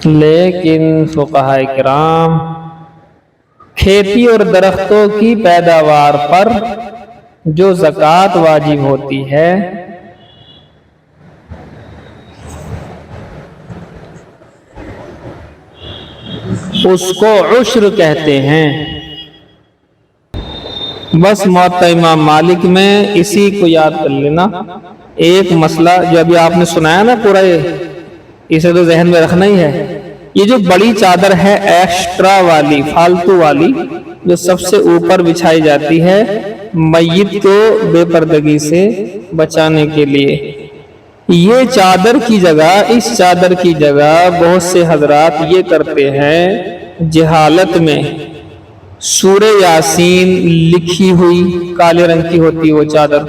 لیکن فقہائے کرام کھیتی اور درختوں کی پیداوار پر جو زکوٰۃ واجب ہوتی ہے اس کو عشر کہتے ہیں۔ بس موطا امام مالک میں اسی کو یاد کر لینا۔ ایک مسئلہ جو ابھی آپ نے سنایا نا پورا، اسے تو ذہن میں رکھنا ہی ہے۔ یہ جو بڑی چادر ہے ایکسٹرا والی، فالتو والی، جو سب سے اوپر بچھائی جاتی ہے میت کو بے پردگی سے بچانے کے لیے، یہ چادر کی جگہ، اس چادر کی جگہ بہت سے حضرات یہ کرتے ہیں جہالت میں، سورہ یاسین لکھی ہوئی کالے رنگ کی ہوتی ہے وہ چادر،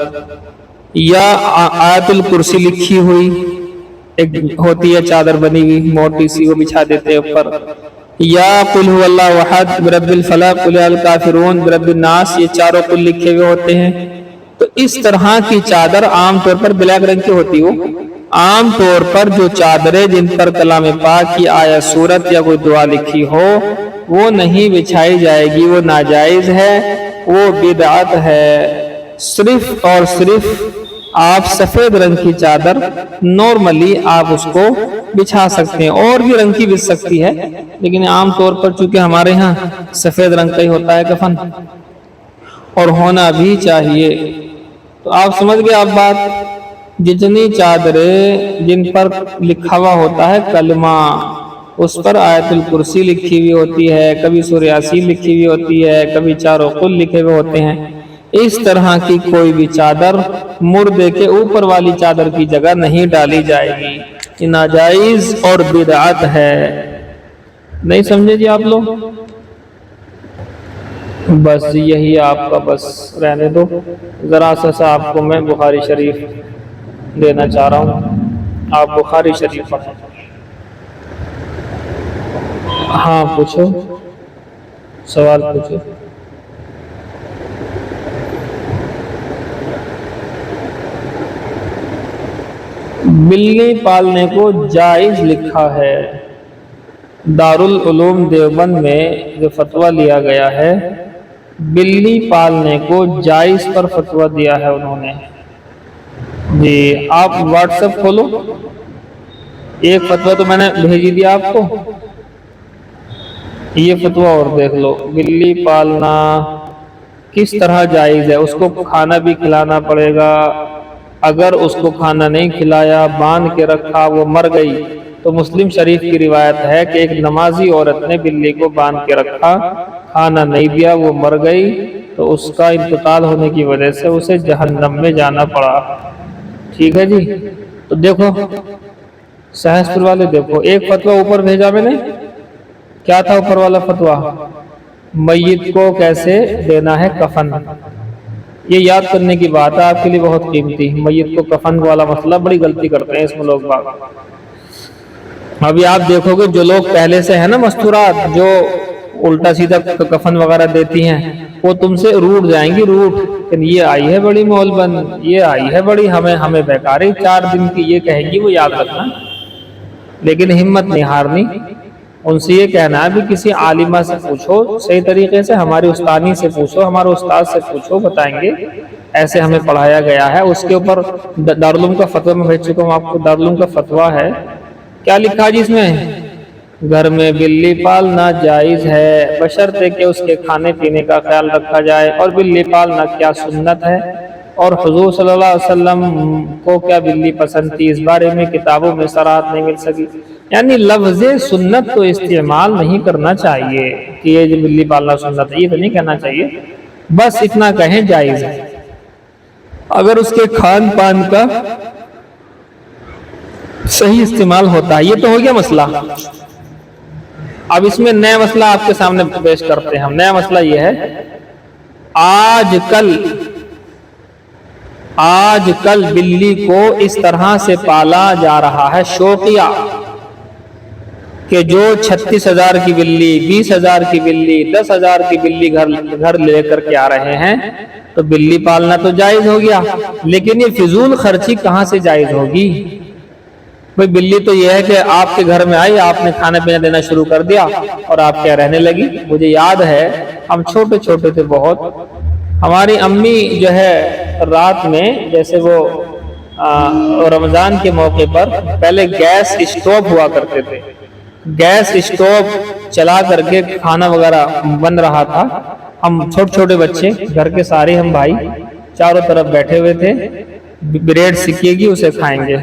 یا آیت الکرسی لکھی ہوئی ایک ہوتی ہے چادر بنی ہوئی موٹی سی، وہ بچھا دیتے ہیں اوپر، یا قل هو اللہ احد برب الفلق قل یا الکافرون برب الناس، یہ چاروں قل لکھے ہوئے ہوتے ہیں۔ تو اس طرح کی چادر عام طور پر بلیک رنگ کی ہوتی ہو، عام طور پر جو چادریں جن پر کلام پاک کی آیت سورت یا کوئی دعا لکھی ہو وہ نہیں بچھائی جائے گی، وہ ناجائز ہے، وہ بدعت ہے۔ صرف اور صرف آپ سفید رنگ کی چادر نارملی آپ اس کو بچھا سکتے ہیں، اور بھی رنگ کی بچ سکتی ہے، لیکن عام طور پر چونکہ ہمارے ہاں سفید رنگ کا ہی ہوتا ہے کفن، اور ہونا بھی چاہیے۔ تو آپ سمجھ گئے آپ بات؟ جتنی چادریں جن پر لکھا ہوا ہوتا ہے کلمہ، اس پر آیت الکرسی لکھی ہوئی ہوتی ہے، کبھی سورہ یاسین لکھی ہوئی ہوتی ہے، کبھی چاروں قل لکھے ہوئے ہوتے ہیں، اس طرح کی کوئی بھی چادر مردے کے اوپر والی چادر کی جگہ نہیں ڈالی جائے گی، یہ ناجائز اور بدعت ہے۔ نہیں سمجھے جی آپ لوگ؟ بس یہی آپ کا بس رہنے دو، ذرا سا آپ کو میں بخاری شریف دینا چاہ رہا ہوں، آپ بخاری شریف پڑھیں۔ ہاں پوچھو، سوال پوچھو۔ بلی پالنے کو جائز لکھا ہے۔ دارال علوم دیوبند میں جو فتویٰ لیا گیا ہے، بلی پالنے کو جائز پر فتویٰ دیا ہے انہوں نے۔ جی آپ واٹس ایپ کھولو، ایک فتویٰ تو میں نے بھیجی دیا آپ کو، یہ فتویٰ اور دیکھ لو۔ بلی پالنا کس طرح جائز ہے؟ اس کو کھانا بھی کھلانا پڑے گا، اگر اس کو کھانا نہیں کھلایا، باندھ کے رکھا، وہ مر گئی تو مسلم شریف کی روایت ہے کہ ایک نمازی عورت نے بلی کو باندھ کے رکھا، کھانا نہیں دیا، وہ مر گئی تو اس کا انتقال ہونے کی وجہ سے اسے جہنم میں جانا پڑا۔ ٹھیک ہے جی، تو دیکھو سہس پور والے، دیکھو ایک فتویٰ اوپر بھیجا میں نے، کیا تھا اوپر والا فتویٰ؟ میت کو کیسے دینا ہے کفن۔ یہ یاد کرنے کی بات ہے آپ کے لیے بہت قیمتی، میت کو کفن والا مسئلہ بڑی غلطی کرتے ہیں اس میں لوگ باغ۔ ابھی آپ دیکھو گے جو لوگ پہلے سے ہیں نا مستورات، جو الٹا سیدھا کفن وغیرہ دیتی ہیں، وہ تم سے روٹ جائیں گی، روٹ کہ یہ آئی ہے بڑی مول بند، یہ آئی ہے بڑی ہمیں بیکاری 4 دن کی، یہ کہیں گی، وہ یاد رکھنا۔ لیکن ہمت نہیں ہارنی، ان سے یہ کہنا ہے بھی کسی عالمہ سے پوچھو صحیح طریقے سے، ہماری استانی سے پوچھو، ہمارے استاد سے پوچھو، بتائیں گے ایسے ہمیں پڑھایا گیا ہے۔ اس کے اوپر دارالعلوم کا فتویٰ میں بھیج چکا ہوں آپ کو، دارالعلوم کا فتویٰ ہے، کیا لکھا جی اس میں؟ گھر میں بلی پالنا جائز ہے بشرطے کہ اس کے کھانے پینے کا خیال رکھا جائے، اور بلی پالنا کیا سنت ہے، اور حضور صلی اللہ علیہ وسلم کو کیا بلی پسند تھی، اس بارے میں کتابوں میں صراحت نہیں مل سکی۔ یعنی لفظ سنت تو استعمال نہیں کرنا چاہیے کہ یہ جو بلی پالنا سنت ہے، یہ تو نہیں کہنا چاہیے، بس اتنا کہیں جائز ہے۔ اگر اس کے کھان پان کا صحیح استعمال ہوتا ہے، یہ تو ہو گیا مسئلہ۔ اب اس میں نیا مسئلہ آپ کے سامنے پیش کرتے ہیں ہم۔ نیا مسئلہ یہ ہے، آج کل بلی کو اس طرح سے پالا جا رہا ہے شوقیہ، کہ جو 36,000 کی بلی، 20,000 کی بلی، 10,000 کی بلی گھر لے کر کے آ رہے ہیں، تو بلی پالنا تو جائز ہو گیا، لیکن یہ فضول خرچی کہاں سے جائز ہوگی؟ بھئی بلی تو یہ ہے کہ آپ کے گھر میں آئی، آپ نے کھانا پینا دینا شروع کر دیا اور آپ کیا رہنے لگی۔ مجھے یاد ہے ہم چھوٹے چھوٹے تھے بہت، ہماری امی جو ہے رات میں، جیسے وہ رمضان کے موقع پر پہلے گیس اسٹوو ہوا کرتے تھے، گیس اسٹوو چلا کر کے کھانا وغیرہ بن رہا تھا، ہم چھوٹے چھوٹے بچے گھر کے سارے، ہم بھائی چاروں طرف بیٹھے ہوئے تھے، بریڈ سکے گی اسے کھائیں گے،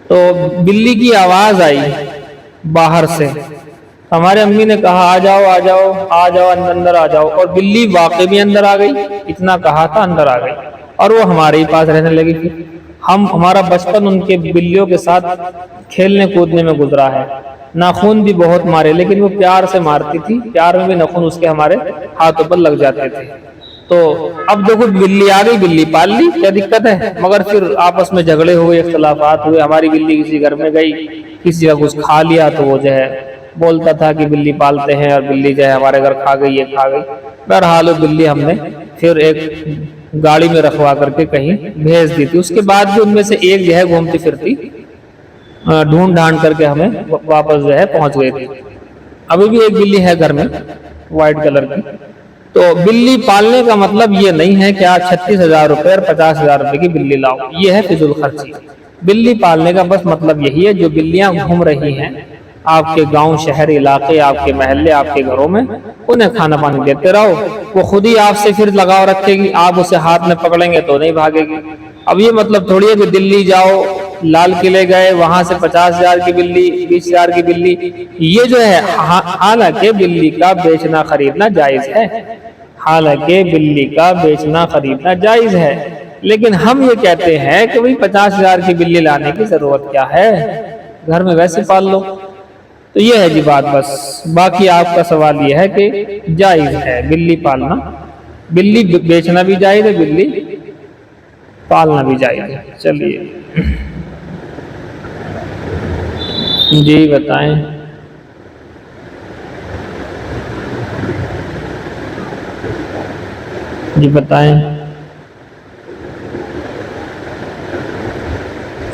تو بلی کی آواز آئی باہر سے، ہمارے امی نے کہا آ جاؤ آ جاؤ آ جاؤ اندر آ جاؤ، اور بلی واقعی بھی اندر آ گئی، اتنا کہا تھا اندر آ گئی، اور وہ ہمارے ہی پاس رہنے لگی تھی۔ ہمارا بچپن ان کے بلیوں کے ساتھ کھیلنے کودنے میں گزرا ہے، ناخون بھی بہت مارے، لیکن وہ پیار سے مارتی تھی، پیار میں بھی ناخون اس کے ہمارے ہاتھوں پر لگ جاتے تھے۔ تو اب دیکھو بلی آ گئی، بلی پال لی، کیا دقت ہے؟ مگر پھر آپس میں جھگڑے ہوئے، اختلافات ہوئے، ہماری بلی کسی گھر میں گئی، کسی کا کچھ کھا لیا، تو وہ جو ہے بولتا تھا کہ بلی پالتے ہیں، اور بلی جو ہے ہمارے گھر کھا گئی، یہ کھا گئی۔ بہرحال بلی ہم نے پھر ایک گاڑی میں رکھوا کر کے کہیں بھیج دی تھی، اس کے بعد بھی ان میں سے ایک جو ہے گھومتی پھرتی ڈھونڈ ڈھانڈ کر کے ہمیں واپس جو ہے پہنچ گئی تھی۔ ابھی بھی ایک بلی ہے گھر میں وائٹ کلر کی۔ تو بلی پالنے کا مطلب یہ نہیں ہے کہ آپ 36,000 روپے اور 50,000 روپے کی بلی لاؤ، یہ ہے فضول خرچی۔ بلی پالنے کا بس مطلب یہی ہے، جو بلیاں گھوم رہی ہیں آپ کے گاؤں شہر علاقے، آپ کے محلے، آپ کے گھروں میں، انہیں کھانا پانی دیتے رہو، وہ خود ہی آپ سے پھر لگاؤ رکھے گی، آپ اسے ہاتھ میں پکڑیں گے تو نہیں بھاگے گی۔ اب یہ مطلب تھوڑی ہے کہ دلی جاؤ، لال قلعے گئے، وہاں سے 50,000 کی بلی، 20,000 کی بلی، یہ جو ہے حالانکہ بلی کا بیچنا خریدنا جائز ہے، حالانکہ بلی کا بیچنا خریدنا جائز ہے، لیکن ہم یہ کہتے ہیں کہ بھئی 50,000 کی بلی لانے کی ضرورت کیا ہے، گھر میں ویسے پال لو۔ تو یہ ہے جی بات، بس باقی آپ کا سوال یہ ہے کہ جائز ہے بلی پالنا، بلی بیچنا بھی جائز ہے، بلی پالنا بھی جائز ہے۔ چلیے جی بتائیں۔ جی بتائیں۔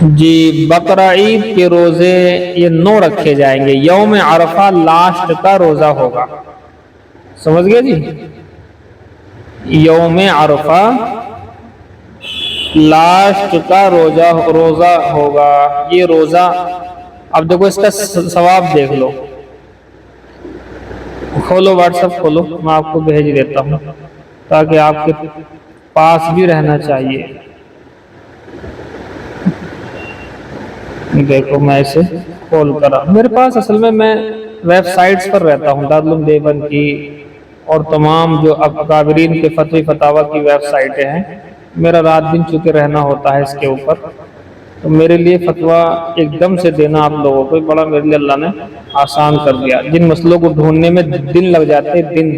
جی بقرہ عید کے روزے یہ 9 رکھے جائیں گے. یوم عرفہ لاسٹ کا روزہ ہوگا. سمجھ گئے جی؟ یوم عرفہ لاسٹ کا روزہ ہوگا. یہ روزہ اب دیکھو اس کا ثواب دیکھ لو. کھولو واٹس ایپ کھولو، میں آپ کو بھیج دیتا ہوں تاکہ آپ کے پاس بھی رہنا چاہیے. دیکھو میں اسے کھول کر میرے پاس اصل میں ویب سائٹس پر رہتا ہوں، دارالعلوم دیوبند کی اور تمام جو اکابرین کے فتوی فتاوی کی ویب سائٹیں ہیں. میرا رات دن چونکہ رہنا ہوتا ہے اس کے اوپر، تو میرے لیے فتویٰ ایک دم سے دینا آپ لوگوں کو بڑا میرے لیے اللہ نے آسان کر دیا. جن مسئلوں کو ڈھونڈنے میں دن لگ جاتے ہیں، دن،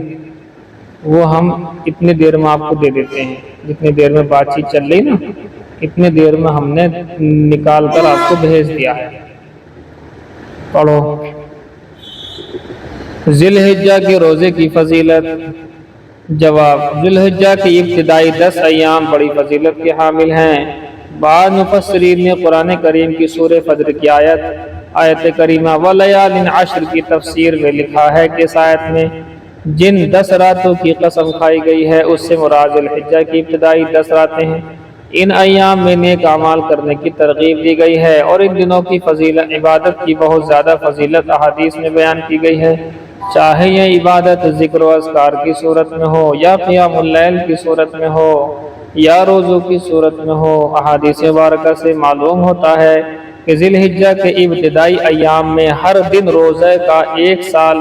وہ ہم اتنی دیر میں آپ کو دے دیتے ہیں. جتنی دیر میں بات چیت چل رہی نا، اتنی دیر میں ہم نے نکال کر آپ کو بھیج دیا ہے. پڑھو. ذی الحجہ کے روزے کی فضیلت. جواب: ذی الحجہ کی ابتدائی 10 ایام بڑی فضیلت کے حامل ہیں. بعض مفسرین نے قرآن کریم کی سورہ فجر کی آیت کریمہ وَلَيَالٍ عَشْرٍ کی تفسیر میں لکھا ہے کہ اس آیت میں جن 10 راتوں کی قسم کھائی گئی ہے اس سے مراد ذی الحجہ کی ابتدائی 10 راتیں ہیں. ان ایام میں نیک اعمال کرنے کی ترغیب دی گئی ہے اور ان دنوں کی فضیلت، عبادت کی بہت زیادہ فضیلت احادیث میں بیان کی گئی ہے. چاہے یہ عبادت ذکر و اذکار کی صورت میں ہو یا قیام اللیل کی صورت میں ہو یا روزوں کی صورت میں ہو. احادیث مبارکہ سے معلوم ہوتا ہے کہ ذی الحجہ کے ابتدائی ایام میں ہر دن روزہ کا 1 سال،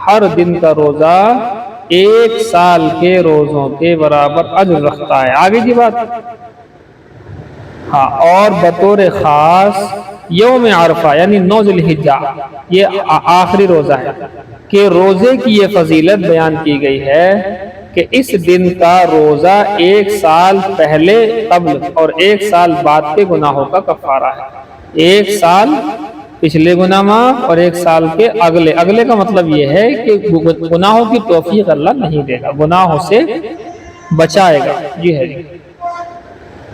ہر دن کا روزہ 1 سال کے روزوں کے برابر اجر رکھتا ہے. آگے کی بات. ہاں، اور بطور خاص یوم عرفہ یعنی 9 ذی الحجہ، یہ آخری روزہ ہے کہ روزے کی یہ فضیلت بیان کی گئی ہے کہ اس دن کا روزہ 1 سال پہلے قبل اور 1 سال بعد کے گناہوں کا کفارہ ہے. 1 سال پچھلے گناہ معاف اور 1 سال کے اگلے کا مطلب یہ ہے کہ گناہوں کی توفیق اللہ نہیں دے گا، گناہوں سے بچائے گا. یہ ہے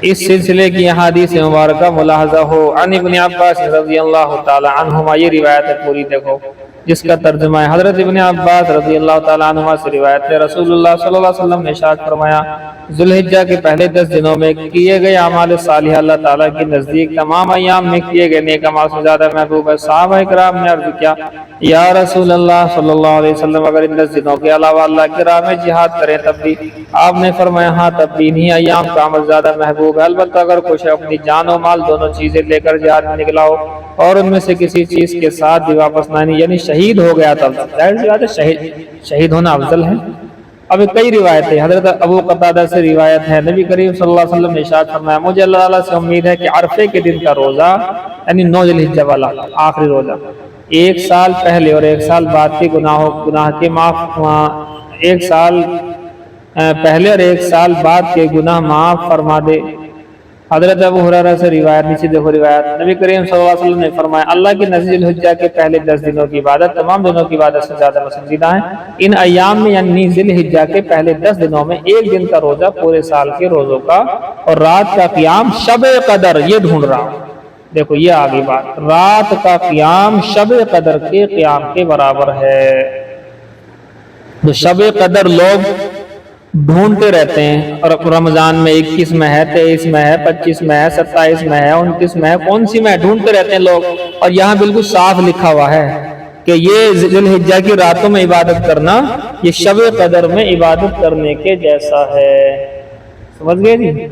اس سلسلے کی احادیث مبارکہ ملاحظہ ہو. عن ابن عباس رضی اللہ تعالی عنہما، یہ روایت ہے پوری دیکھو جس کا ترجمہ ہے. حضرت ابن عباس رضی اللہ تعالیٰ عنہ سے روایت ہے، رسول اللہ صلی اللہ علیہ وسلم نے ارشاد فرمایا ذی الحجہ کے پہلے 10 دنوں میں کیے گئے اعمال صالحہ اللہ تعالیٰ کے نزدیک تمام ایام میں کیے گئے نیک اعمال سے زیادہ محبوب ہے. صحابہ کرام نے عرض کیا یا رسول اللہ صلی اللہ علیہ وسلم، اگر ان 10 دنوں کے علاوہ اللہ کی راہ میں جہاد کریں تب بھی؟ آپ نے فرمایا ہاں، تب بھی انہی ایام کا عمل زیادہ محبوب ہے. البتہ اگر کچھ اپنی جان و مال دونوں چیزیں لے کر جہاد میں نکلا ہو اور ان میں سے کسی چیز کے ساتھ بھی واپس نہ آنی، یعنی شہید ہو گیا تب، ظاہر سی بات ہے شہید ہونا افضل ہے. اب کئی روایتیں، حضرت ابو قتادہ سے روایت ہے، نبی کریم صلی اللہ علیہ وسلم نے ارشاد فرمایا مجھے اللہ تعالیٰ سے امید ہے کہ عرفے کے دن کا روزہ یعنی 9 ذی الحجہ والا آخری روزہ 1 سال پہلے اور 1 سال بعد کے گناہ کے معاف، 1 سال پہلے اور 1 سال بعد کے گناہ معاف فرما دے. حضرت ابو ہریرہ سے روایت، نیچے دیکھو روایت، نبی کریم صلی اللہ علیہ وسلم نے فرمایا اللہ کی نزد ذی الحجہ کے پہلے 10 دنوں کی عبادت تمام دنوں کی عبادت سے زیادہ پسندیدہ ہے. ان ایام میں یعنی ذی الحجہ کے پہلے 10 دنوں میں 1 دن کا روزہ پورے سال کے روزوں کا اور رات کا قیام شب قدر، یہ ڈھونڈ رہا ہوں دیکھو یہ آگے بات، رات کا قیام شب قدر کے قیام کے برابر ہے. تو شب قدر لوگ ڈھونڈتے رہتے ہیں، اور رمضان میں 21 میں ہے، 23 میں ہے، 25 میں ہے، 27 میں ہے، 29 میں ہے، کون سی میں ڈھونڈتے رہتے ہیں لوگ. اور یہاں بالکل صاف لکھا ہوا ہے کہ یہ ذی الحجہ کی راتوں میں عبادت کرنا یہ شب قدر میں عبادت کرنے کے جیسا ہے. سمجھ گئے جی؟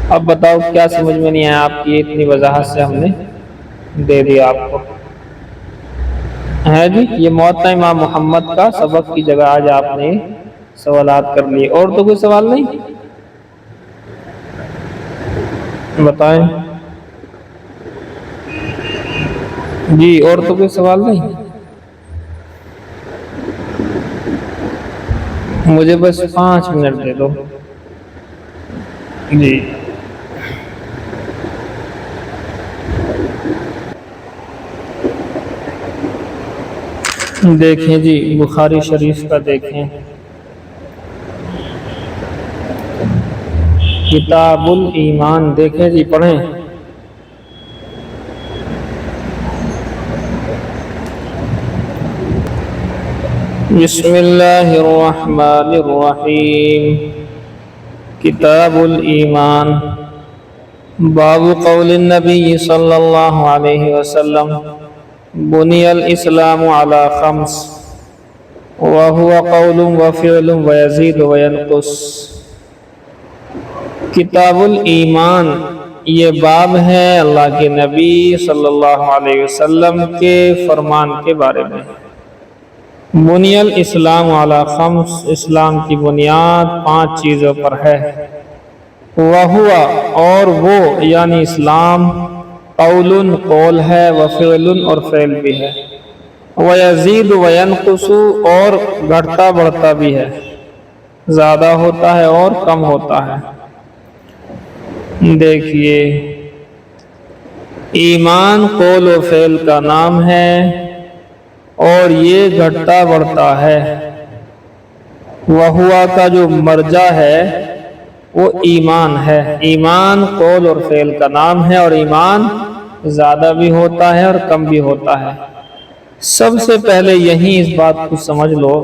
اب بتاؤ کیا سمجھ میں نہیں آیا آپ کی اتنی وضاحت سے ہم نے دے دیا آپ کو ہے جی. یہ موطا امام محمد کا سبق کی جگہ آج آپ نے سوالات کر لیے. اور تو کوئی سوال نہیں بتائیں جی؟ اور تو کوئی سوال نہیں؟ مجھے بس 5 منٹ دے دو جی. دیکھیں جی بخاری شریف کا دیکھیں، کتاب الایمان دیکھیں جی، پڑھیں۔ بسم اللہ الرحمن الرحیم۔ کتاب الایمان۔ باب قول النبی صلی اللہ علیہ وسلم بنی الاسلام علی خمس وهو قول وفعل ويزيد وينقص۔ کتاب الایمان یہ باب ہے اللہ کے نبی صلی اللہ علیہ وسلم کے فرمان کے بارے میں۔ بنی الاسلام علی خمس، اسلام کی بنیاد 5 چیزوں پر ہے۔ وہو اور وہ یعنی اسلام، قول قول ہے، وفعل اور فعل بھی ہے، ویزید وینقص اور گھٹتا بڑھتا بھی ہے، زیادہ ہوتا ہے اور کم ہوتا ہے۔ دیکھیے، ایمان قول و فعل کا نام ہے اور یہ گھٹتا بڑھتا ہے۔ وہوا کا جو مرجع ہے وہ ایمان ہے۔ ایمان قول اور فعل کا نام ہے اور ایمان زیادہ بھی ہوتا ہے اور کم بھی ہوتا ہے۔ سب سے پہلے یہی اس بات کو سمجھ لو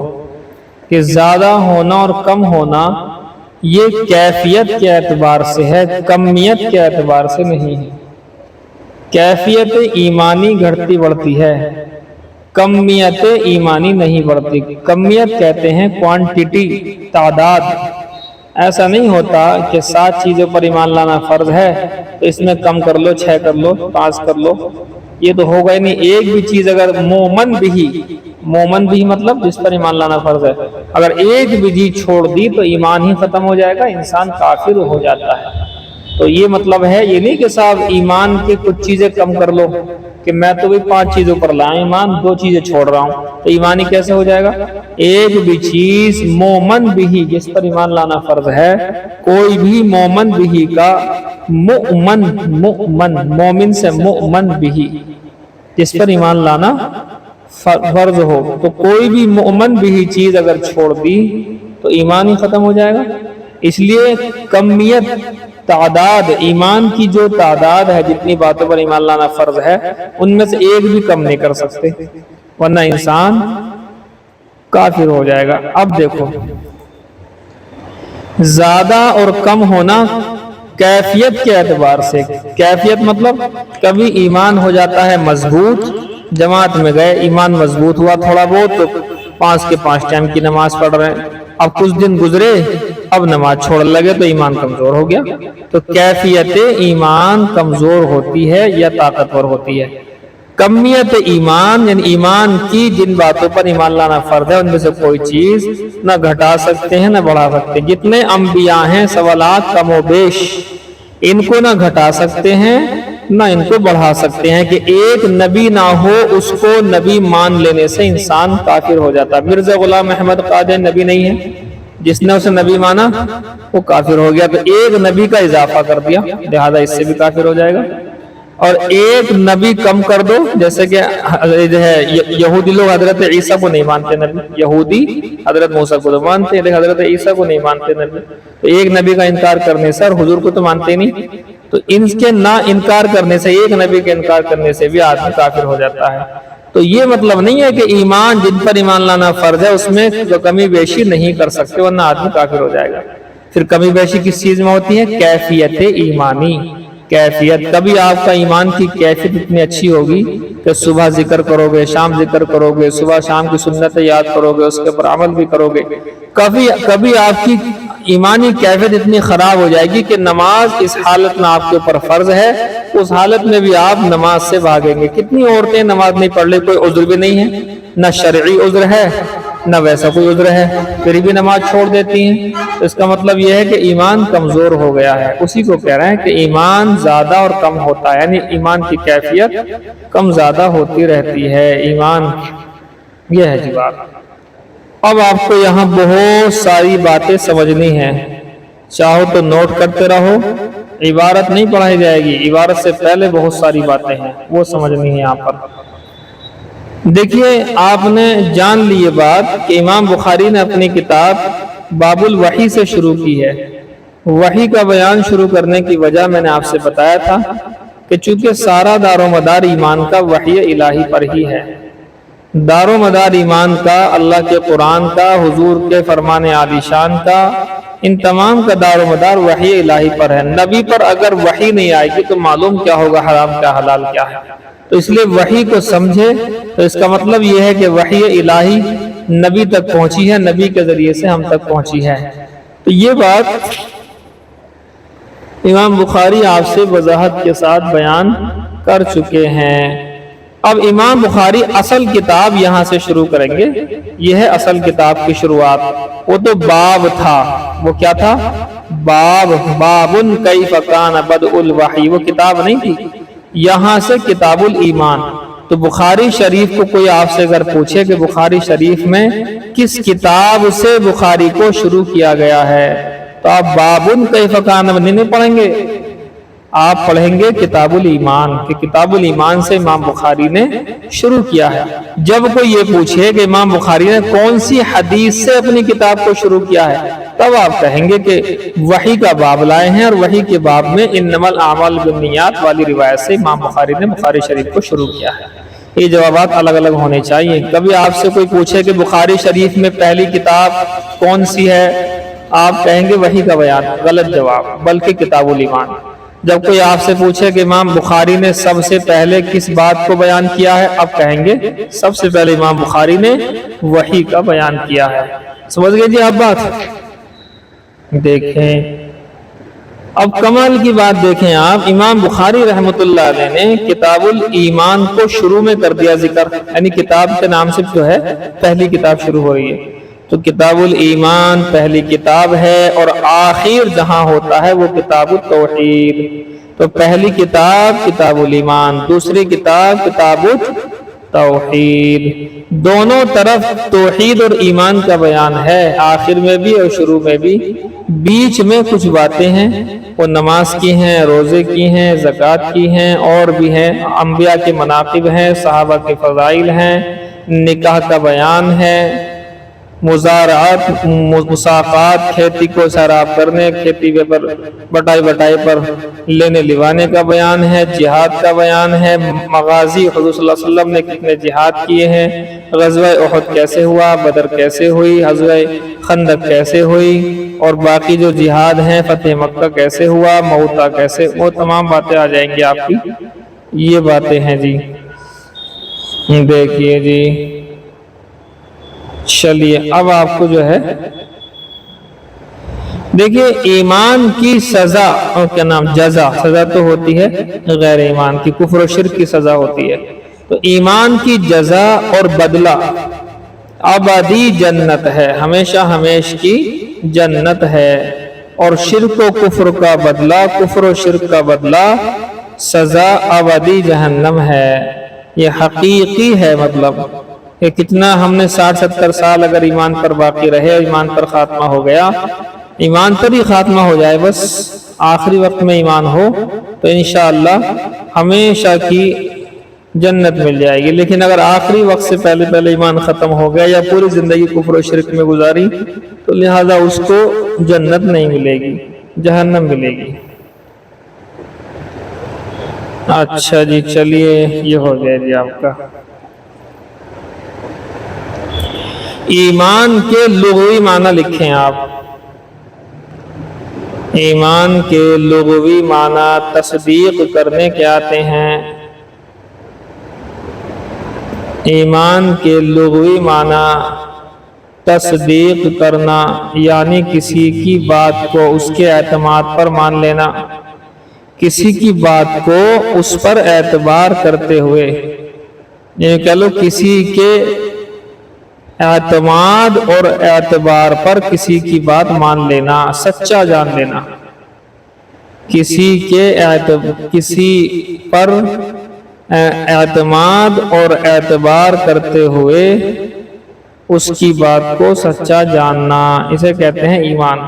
کہ زیادہ ہونا اور کم ہونا یہ کیفیت کے اعتبار سے ہے، کمیت کے اعتبار سے نہیں ہے۔ کیفیت ایمانی گھٹتی بڑھتی ہے، کمیت ایمانی نہیں بڑھتی۔ کمیت کہتے ہیں کوانٹیٹی، تعداد۔ ایسا نہیں ہوتا کہ 7 چیزوں پر ایمان لانا فرض ہے تو اس میں کم کر لو، 6 کر لو، 5 کر لو، یہ تو ہوگا ہی نہیں۔ ایک بھی چیز اگر مومن بھی مطلب جس پر ایمان لانا فرض ہے، اگر ایک بھی چیز چھوڑ دی تو ایمان ہی ختم ہو جائے گا، انسان کافر ہو جاتا ہے۔ تو یہ مطلب ہے، یہ نہیں کہ صاحب ایمان کی کچھ چیزیں کم کر لو، کہ میں تو بھی 5 چیزوں پر لایا ایمان، 2 چیزیں چھوڑ رہا ہوں تو ایمانی کیسے ہو جائے گا؟ ایک بھی چیز مومن بھی جس پر ایمان لانا فرض ہے، کوئی بھی مومن بھی کا مومن سے مؤمن بھی جس پر ایمان لانا فرض ہو، تو کوئی بھی مومن بھی چیز اگر چھوڑ دی تو ایمان ہی ختم ہو جائے گا۔ اس لیے کمیت، تعداد، ایمان کی جو تعداد ہے، جتنی باتوں پر ایمان لانا فرض ہے، ان میں سے ایک بھی کم نہیں کر سکتے، ورنہ انسان کافر ہو جائے گا۔ اب دیکھو، زیادہ اور کم ہونا کیفیت کے اعتبار سے۔ کیفیت مطلب کبھی ایمان ہو جاتا ہے مضبوط، جماعت میں گئے، ایمان مضبوط ہوا تھوڑا بہت تو 5 کے 5 ٹائم کی نماز پڑھ رہے ہیں، اب کچھ دن گزرے، اب نماز چھوڑ لگے تو ایمان کمزور ہو گیا۔ تو کیفیت ایمان کمزور ہوتی ہے یا طاقتور ہوتی ہے۔ کمیت ایمان یعنی ایمان کی جن باتوں پر ایمان لانا فرض ہے ان میں سے کوئی چیز نہ گھٹا سکتے ہیں نہ بڑھا سکتے ہیں۔ جتنے انبیاء ہیں سوالات کم و بیش، ان کو نہ گھٹا سکتے ہیں نہ ان کو بڑھا سکتے ہیں۔ کہ ایک نبی نہ ہو اس کو نبی مان لینے سے انسان کافر ہو جاتا ہے۔ مرزا غلام احمد قادری نبی نہیں ہے، جس نے اسے نبی مانا وہ کافر ہو گیا، تو ایک نبی کا اضافہ کر دیا، لہذا اس سے بھی کافر ہو جائے گا۔ اور ایک نبی کم کر دو، جیسے کہ یہودی لوگ حضرت عیسیٰ کو نہیں مانتے نبی، یہودی حضرت موسیٰ کو تو مانتے ہیں لیکن حضرت عیسیٰ کو نہیں مانتے نبی، تو ایک نبی کا انکار کرنے سے، اور حضور کو تو مانتے نہیں، تو ان کے نہ انکار کرنے سے، ایک نبی کے انکار کرنے سے بھی آدمی کافر ہو جاتا ہے۔ تو یہ مطلب نہیں ہے کہ ایمان جن پر ایمان لانا فرض ہے اس میں کمی بیشی نہیں کر سکتے ورنہ آدمی کافر ہو جائے گا۔ پھر کمی بیشی کس چیز میں ہوتی ہے؟ کیفیت ایمانی۔ کیفیت، کبھی آپ کا ایمان کی کیفیت اتنی اچھی ہوگی کہ صبح ذکر کرو گے، شام ذکر کرو گے، صبح شام کی سنتیں یاد کرو گے، اس کے پر عمل بھی کرو گے۔ کبھی آپ کی ایمانی کیفیت اتنی خراب ہو جائے گی کہ نماز اس حالت میں آپ کے اوپر فرض ہے، اس حالت میں بھی آپ نماز سے بھاگیں گے۔ کتنی عورتیں نماز نہیں پڑھ لیں، کوئی عذر بھی نہیں ہے، نہ شرعی عذر ہے نہ ویسا کوئی عذر ہے، پھر بھی نماز چھوڑ دیتی ہیں۔ تو اس کا مطلب یہ ہے کہ ایمان کمزور ہو گیا ہے۔ اسی کو کہہ رہے ہیں کہ ایمان زیادہ اور کم ہوتا ہے، یعنی ایمان کی کیفیت کم زیادہ ہوتی رہتی ہے۔ ایمان یہ ہے جی بات۔ اب آپ کو یہاں بہت ساری باتیں سمجھنی ہیں، چاہو تو نوٹ کرتے رہو، عبارت نہیں پڑھائی جائے گی، عبارت سے پہلے بہت ساری باتیں ہیں وہ سمجھنی ہے یہاں پر۔ دیکھیے، آپ نے جان لی یہ بات کہ امام بخاری نے اپنی کتاب باب الوحی سے شروع کی ہے، وحی کا بیان شروع کرنے کی وجہ میں نے آپ سے بتایا تھا کہ چونکہ سارا دار و مدار ایمان کا وحی الہی پر ہی ہے، دار و مدار ایمان کا اللہ کے قرآن کا، حضور کے فرمان عالی شان کا، ان تمام کا دار و مدار وحی الہی پر ہے۔ نبی پر اگر وحی نہیں آئے گی تو معلوم کیا ہوگا حرام کیا حلال کیا ہے؟ تو اس لیے وحی کو سمجھے تو اس کا مطلب یہ ہے کہ وحی الہی نبی تک پہنچی ہے، نبی کے ذریعے سے ہم تک پہنچی ہے۔ تو یہ بات امام بخاری آپ سے وضاحت کے ساتھ بیان کر چکے ہیں۔ اب امام بخاری اصل کتاب یہاں سے شروع کریں گے، یہ ہے اصل کتاب کی شروعات۔ وہ تو باب تھا، وہ کیا تھا؟ بابن کیف کان بدء الوحی، وہ کتاب نہیں تھی۔ یہاں سے کتاب الایمان۔ تو بخاری شریف کو کوئی آپ سے اگر پوچھے کہ بخاری شریف میں کس کتاب سے بخاری کو شروع کیا گیا ہے، تو آپ بابن کیف کان نہیں پڑھیں گے، آپ پڑھیں گے کتاب الایمان، کہ کتاب الایمان سے امام بخاری نے شروع کیا ہے۔ جب کوئی یہ پوچھے کہ امام بخاری نے کون سی حدیث سے اپنی کتاب کو شروع کیا ہے، تب آپ کہیں گے کہ وحی کا باب لائے ہیں، اور وحی کے باب میں انما الاعمال بالنیات والی روایت سے امام بخاری نے بخاری شریف کو شروع کیا ہے۔ یہ جوابات الگ الگ ہونے چاہیے۔ کبھی آپ سے کوئی پوچھے کہ بخاری شریف میں پہلی کتاب کون سی ہے، آپ کہیں گے وحی کا بیان، غلط جواب، بلکہ کتاب الایمان۔ جب کوئی آپ سے پوچھے کہ امام بخاری نے سب سے پہلے کس بات کو بیان کیا ہے، اب کہیں گے سب سے پہلے امام بخاری نے وحی کا بیان کیا ہے۔ سمجھ گئے جی آپ بات؟ دیکھیں اب کمال کی بات دیکھیں آپ، امام بخاری رحمۃ اللہ علیہ نے کتاب الایمان کو شروع میں کر دیا ذکر، یعنی کتاب کے نام سے جو ہے پہلی کتاب شروع ہو رہی ہے، تو کتاب الایمان پہلی کتاب ہے، اور آخر جہاں ہوتا ہے وہ کتاب التوحید۔ تو پہلی کتاب کتاب الایمان، دوسری کتاب کتاب التوحید، دونوں طرف توحید اور ایمان کا بیان ہے، آخر میں بھی اور شروع میں بھی۔ بیچ میں کچھ باتیں ہیں، وہ نماز کی ہیں، روزے کی ہیں، زکوٰۃ کی ہیں، اور بھی ہیں، انبیاء کے مناقب ہیں، صحابہ کے فضائل ہیں، نکاح کا بیان ہے، مزارعات مساقات، کھیتی کو سیراب کرنے، کھیتی پر بٹائی پر لینے لوانے کا بیان ہے، جہاد کا بیان ہے، مغازی حضور صلی اللہ علیہ وسلم نے کتنے جہاد کیے ہیں، غزوہ احد کیسے ہوا، بدر کیسے ہوئی، غزوہ خندق کیسے ہوئی، اور باقی جو جہاد ہیں، فتح مکہ کیسے ہوا، موتا کیسے، وہ تمام باتیں آ جائیں گی آپ کی۔ یہ باتیں ہیں جی، دیکھیے جی، چلیے اب آپ کو جو ہے دیکھیے ایمان کی سزا اور کیا نام جزا، سزا تو ہوتی ہے غیر ایمان کی، کفر و شرک کی سزا ہوتی ہے، تو ایمان کی جزا اور بدلہ ابدی جنت ہے، ہمیشہ ہمیش کی جنت ہے، اور شرک و کفر کا بدلہ، کفر و شرک کا بدلہ سزا ابدی جہنم ہے۔ یہ حقیقی ہے، مطلب کہ کتنا ہم نے 60-70 سال اگر ایمان پر باقی رہے، ایمان پر خاتمہ ہو گیا، ایمان پر ہی خاتمہ ہو جائے، بس آخری وقت میں ایمان ہو تو انشاءاللہ ہمیشہ کی جنت مل جائے گی۔ لیکن اگر آخری وقت سے پہلے ایمان ختم ہو گیا یا پوری زندگی کفر و شرک میں گزاری تو لہذا اس کو جنت نہیں ملے گی، جہنم ملے گی۔ اچھا جی، چلیے یہ ہو گیا جی آپ کا ایمان کے لغوی معنی لکھیں آپ۔ ایمان کے لغوی معنی تصدیق کرنے کے آتے ہیں۔ ایمان کے لغوی معنی تصدیق کرنا، یعنی کسی کی بات کو اس کے اعتماد پر مان لینا، کسی کی بات کو اس پر اعتبار کرتے ہوئے، یعنی کہہ لو کسی کے اعتماد اور اعتبار پر کسی کی بات مان لینا، سچا جان لینا، کسی پر اعتماد اور اعتبار کرتے ہوئے اس کی بات کو سچا جاننا، اسے کہتے ہیں ایمان۔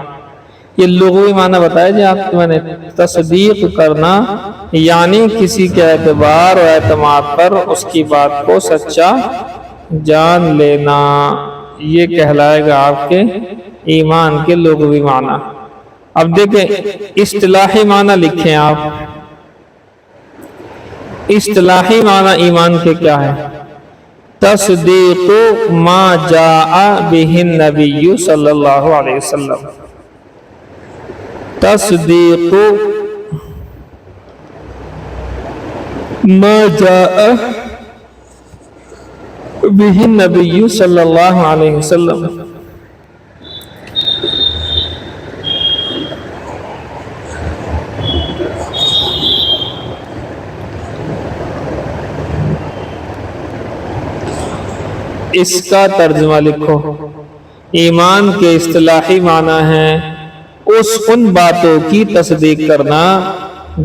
یہ لغوی معنی بتایا جی آپ کو میں نے، تصدیق کرنا یعنی کسی کے اعتبار اور اعتماد پر اس کی بات کو سچا جان لینا، یہ کہلائے گا آپ کے ایمان کے لغوی معنی۔ اب دیکھیں اصطلاحی معنی لکھیں آپ، اصطلاحی معنی ایمان کے کیا ہے؟ تصدیق ما جاء بہ النبی صلی اللہ علیہ وسلم، تصدیق ما جاء بہ النبی صلی اللہ علیہ وسلم، اس کا ترجمہ لکھو۔ ایمان کے اصطلاحی معنی ہیں ان باتوں کی تصدیق کرنا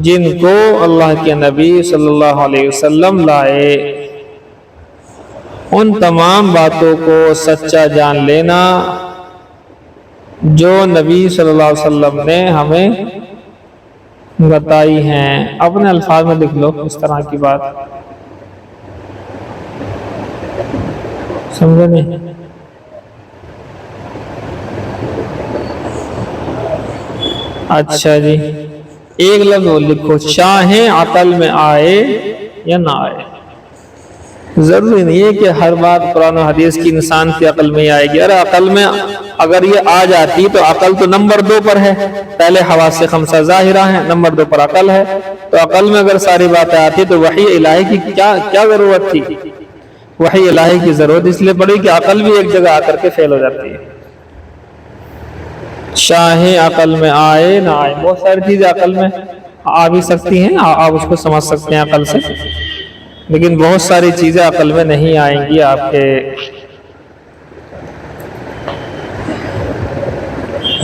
جن کو اللہ کے نبی صلی اللہ علیہ وسلم لائے، ان تمام باتوں کو سچا جان لینا جو نبی صلی اللہ علیہ وسلم نے ہمیں بتائی ہیں۔ اپنے الفاظ میں لکھ لو اس طرح کی بات، سمجھے نہیں؟ اچھا جی، ایک لفظ لکھو، چاہے عقل میں آئے یا نہ آئے۔ ضروری نہیں ہے کہ ہر بات قرآن و حدیث کی انسان کی عقل میں آئے گی۔ عقل میں اگر یہ آ جاتی تو عقل تو نمبر 2 پر ہے، پہلے حواس خمسہ ظاہرہ ہیں، نمبر 2 پر عقل ہے، تو عقل میں اگر ساری باتیں آتی تو وحی الہی کی کیا ضرورت تھی؟ وحی الہی کی ضرورت اس لیے پڑی کہ عقل بھی ایک جگہ آ کر کے فیل ہو جاتی ہے۔ چاہے عقل میں آئے نہ آئے، بہت ساری چیزیں عقل میں آ بھی سکتی ہیں، آپ اس کو سمجھ سکتے ہیں عقل سے، لیکن بہت ساری چیزیں عقل میں نہیں آئیں گی آپ کے۔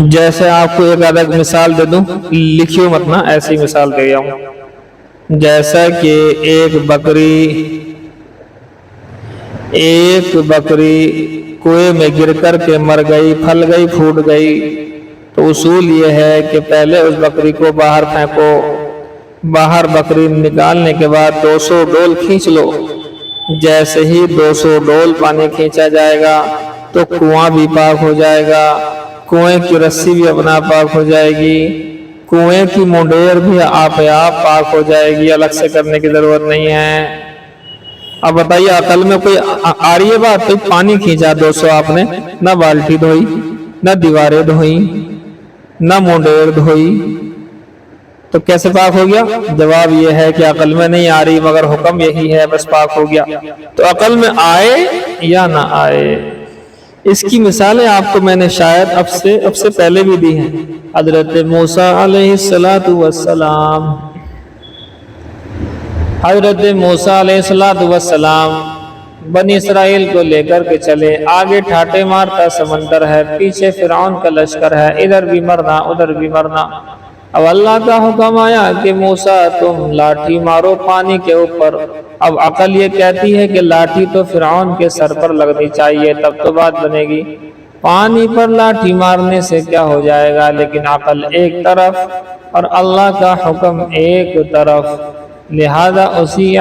جیسے آپ کو ایک الگ مثال دے دوں، لکھیو مت نا، ایسی مثال دے رہا ہوں، جیسا کہ ایک بکری کنویں میں گر کر کے مر گئی، پھل گئی، پھوٹ گئی، تو اصول یہ ہے کہ پہلے اس بکری کو باہر پھینکو، باہر بکری نکالنے کے بعد 200 ڈول کھینچ لو، جیسے ہی 200 ڈول پانی کھینچا جائے گا تو کنواں بھی پاک ہو جائے گا، کنویں کی رسی بھی اپنا پاک ہو جائے گی، کنویں کی منڈیر بھی آپ پاک ہو جائے گی، الگ سے کرنے کی ضرورت نہیں ہے۔ اب بتائیے عقل میں کوئی آ رہی ہے بات؟ تو پانی کھینچا 200 آپ نے، نہ بالٹی دھوئی، نہ دیواریں دھوئی، نہ منڈیر دھوئی، تو کیسے پاک ہو گیا؟ جواب یہ ہے کہ عقل میں نہیں آ رہی، مگر حکم یہی ہے، بس پاک ہو گیا۔ تو عقل میں آئے یا نہ آئے، اس کی مثالیں آپ کو میں نے شاید اب سے پہلے بھی دی ہیں۔ حضرت موسیٰ علیہ السلام، حضرت موسیٰ علیہ السلام بنی اسرائیل کو لے کر کے چلے، آگے ٹھاٹے مارتا سمندر ہے، پیچھے فرعون کا لشکر ہے، ادھر بھی مرنا ادھر بھی مرنا۔ اب اللہ کا حکم آیا کہ موسیٰ تم لاٹھی مارو پانی کے اوپر۔ اب عقل یہ کہتی ہے کہ لاٹھی تو فرعون کے سر پر لگنی چاہیے، تب تو بات بنے گی، پانی پر لاٹھی مارنے سے کیا ہو جائے گا؟ لیکن عقل ایک طرف اور اللہ کا حکم ایک طرف، لہذا اسی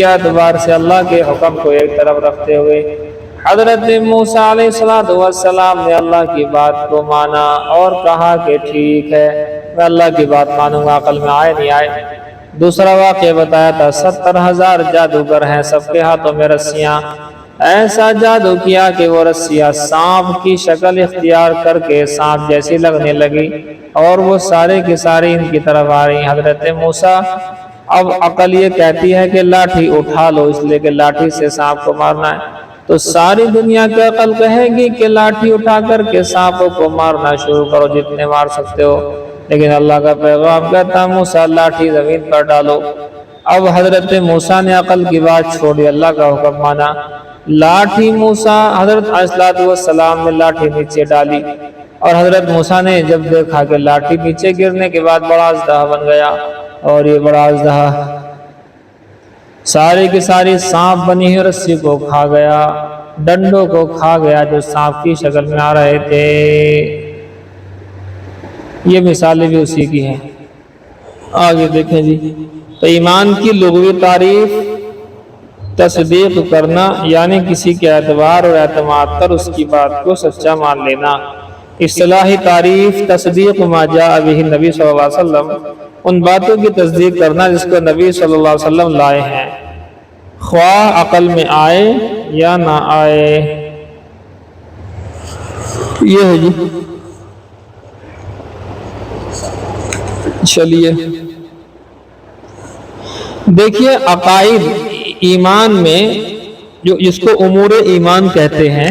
اعتبار سے اللہ کے حکم کو ایک طرف رکھتے ہوئے حضرت موسیٰ علیہ السلام نے اللہ کی بات کو مانا اور کہا کہ ٹھیک ہے، میں اللہ کی بات مانوں گا، عقل میں آئے نہیں آئے۔ دوسرا واقعہ بتایا تھا، 70,000 جادوگر ہیں، سب کے ہاتھوں میں رسیاں، ایسا جادو کیا کہ وہ رسیاں سانپ کی شکل اختیار کر کے سانپ جیسی لگنے لگی، اور وہ سارے کی ساری ان کی طرف آ رہی۔ حضرت موسیٰ، اب عقل یہ کہتی ہے کہ لاٹھی اٹھا لو، اس لیے کہ لاٹھی سے سانپ کو مارنا ہے، تو ساری دنیا کی عقل کہے گی کہ لاٹھی اٹھا کر کے سانپوں کو مارنا شروع کرو، جتنے مار سکتے ہو، لیکن اللہ کا پیغام کہتا ہے موسیٰ لاٹھی زمین پر ڈالو۔ اب حضرت موسیٰ نے عقل کی بات چھوڑی، اللہ کا حکم مانا، لاٹھی حضرت علیہ السلام نے لاٹھی نیچے ڈالی، اور حضرت موسیٰ نے جب دیکھا کہ لاٹھی نیچے گرنے کے بعد بڑا اژدہا بن گیا، اور یہ بڑا اژدہا ساری کی ساری سانپ بنی ہوئی رسی کو کھا گیا، ڈنڈوں کو کھا گیا جو سانپ کی شکل میں آ رہے تھے۔ یہ مثالیں بھی اسی کی ہیں۔ آگے دیکھیں جی، تو ایمان کی لغوی تعریف تصدیق کرنا، یعنی کسی کے اعتبار اور اعتماد پر اس کی بات کو سچا مان لینا۔ اصطلاحی تعریف تصدیق ما جاء به نبی صلی اللہ علیہ وسلم، ان باتوں کی تصدیق کرنا جس کو نبی صلی اللہ علیہ وسلم لائے ہیں، خواہ عقل میں آئے یا نہ آئے۔ یہ ہے جی۔ چلیے دیکھیے، عقائد ایمان میں جو جس کو امور ایمان کہتے ہیں،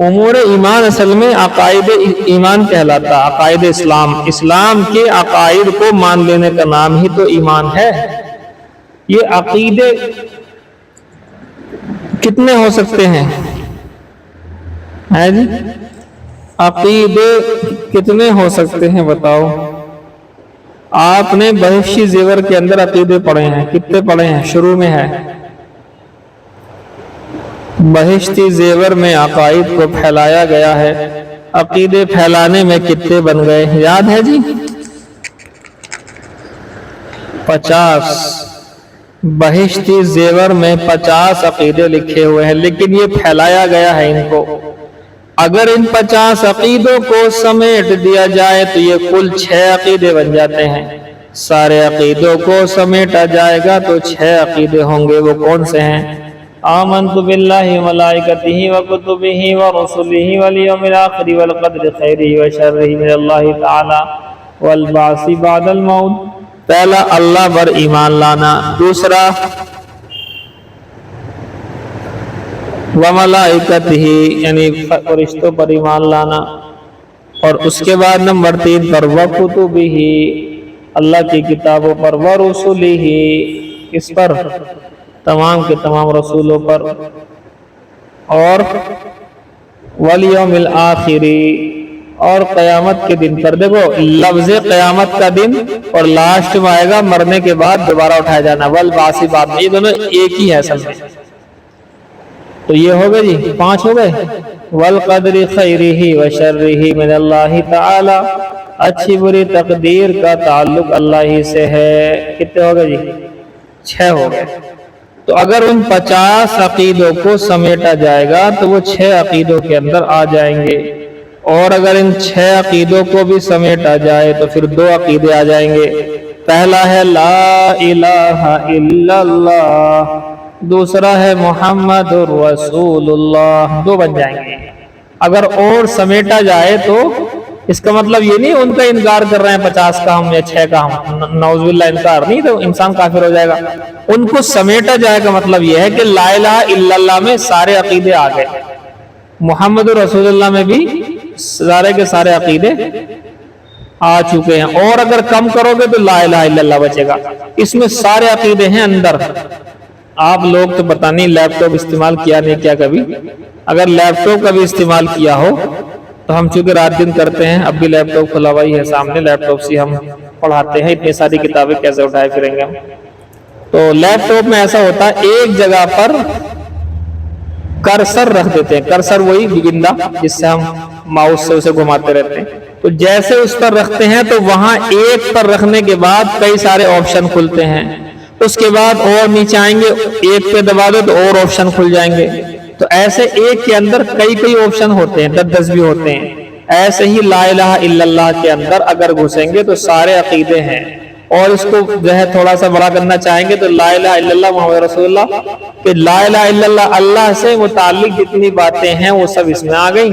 امور ایمان اصل میں عقائد ایمان کہلاتا، عقائد اسلام، اسلام کے عقائد کو مان لینے کا نام ہی تو ایمان ہے۔ یہ عقیدے کتنے ہو سکتے ہیں؟ جی عقیدے کتنے ہو سکتے ہیں بتاؤ؟ آپ نے بہشتی زیور کے اندر عقیدے پڑھے ہیں، کتنے پڑھے ہیں؟ شروع میں ہے بہشتی زیور میں عقائد کو پھیلایا گیا ہے، عقیدے پھیلانے میں کتنے بن گئے یاد ہے جی؟ 50 بہشتی زیور میں 50 عقیدے لکھے ہوئے ہیں، لیکن یہ پھیلایا گیا ہے ان کو۔ اگر ان 50 عقیدوں کو سمیٹ دیا جائے تو یہ کل 6 عقیدے بن جاتے ہیں۔ سارے عقیدوں کو سمیٹا جائے گا تو 6 عقیدے ہوں گے۔ وہ کون سے ہیں؟ آمنت باللہ وملائکتہ وکتبہ ورسلہ والیوم الآخر والقدر خیرہ وشرہ من اللہ تعالی والبعث بعد الموت۔ پہلا اللہ پر ایمان لانا، دوسرا وملائکتہ یعنی فرشتوں پر ایمان لانا، اور اس کے بعد نمبر 3 پر وکتبہ اللہ کی کتابوں پر، ورسلہ اس پر تمام کے تمام رسولوں پر، اور والیوم الآخر اور قیامت کے دن پر۔ دیکھو لفظ قیامت کا دن اور لاسٹ میں آئے گا مرنے کے بعد دوبارہ اٹھایا جانا، والبعث بعد میں، یہ دونوں ایک ہی ہے اصل میں۔ تو یہ ہو گئے جی 5 ہو گئے۔ والقدر خیرہ وشرہ من اللہ تعالی، اچھی بری تقدیر کا تعلق اللہ ہی سے ہے۔ کتنے ہو گئے جی؟ 6 ہو گئے۔ تو اگر ان 50 عقیدوں کو سمیٹا جائے گا تو وہ 6 عقیدوں کے اندر آ جائیں گے، اور اگر ان 6 عقیدوں کو بھی سمیٹا جائے تو پھر 2 عقیدے آ جائیں گے۔ پہلا ہے لا الہ الا اللہ، دوسرا ہے محمد رسول اللہ، 2 بن جائیں گے۔ اگر اور سمیٹا جائے تو اس کا مطلب یہ نہیں ان کا انکار کر رہے ہیں 50 کا ہم یا 6 کا ہم، نعوذ باللہ انکار نہیں، تو انسان کافر ہو جائے گا۔ ان کو سمیٹا جائے کا مطلب یہ ہے کہ لا الہ الا اللہ میں سارے عقیدے آ گئے، محمد رسول اللہ میں بھی سارے کے سارے عقیدے آ چکے ہیں، اور اگر کم کرو گے تو لا الہ الا اللہ بچے گا۔ اس میں سارے عقیدے ہیں اندر۔ آپ لوگ تو پتہ نہیں لیپ ٹاپ استعمال کیا نہیں کیا کبھی، اگر لیپ ٹاپ کا بھی استعمال کیا ہو تو ہم چونکہ رات دن کرتے ہیں، اب بھی لیپ ٹاپ کھلا ہوا ہی ہے سامنے، لیپ ٹاپ سے ہم پڑھاتے ہیں، اتنی ساری کتابیں کیسے اٹھائے پھریں گے ہم؟ تو لیپ ٹاپ میں ایسا ہوتا ہے ایک جگہ پر کرسر رکھ دیتے ہیں، کرسر وہی گندا جس سے ہم ماؤس سے اسے گھماتے رہتے ہیں، تو جیسے اس پر رکھتے ہیں تو وہاں ایک پر رکھنے کے بعد کئی سارے آپشن کھلتے ہیں، اس کے بعد اور نیچے آئیں گے، ایک پہ دبا دو تو اور آپشن کھل جائیں گے۔ تو ایسے ایک کے اندر کئی آپشن ہوتے ہیں، 10 بھی ہوتے ہیں۔ ایسے ہی لا الہ الا اللہ کے اندر اگر گھسیں گے تو سارے عقیدے ہیں، اور اس کو جو ہے تھوڑا سا بڑا کرنا چاہیں گے تو لا الہ الا اللہ محمد رسول اللہ، کہ لا الہ الا اللہ اللہ سے متعلق جتنی باتیں ہیں وہ سب اس میں آ گئیں،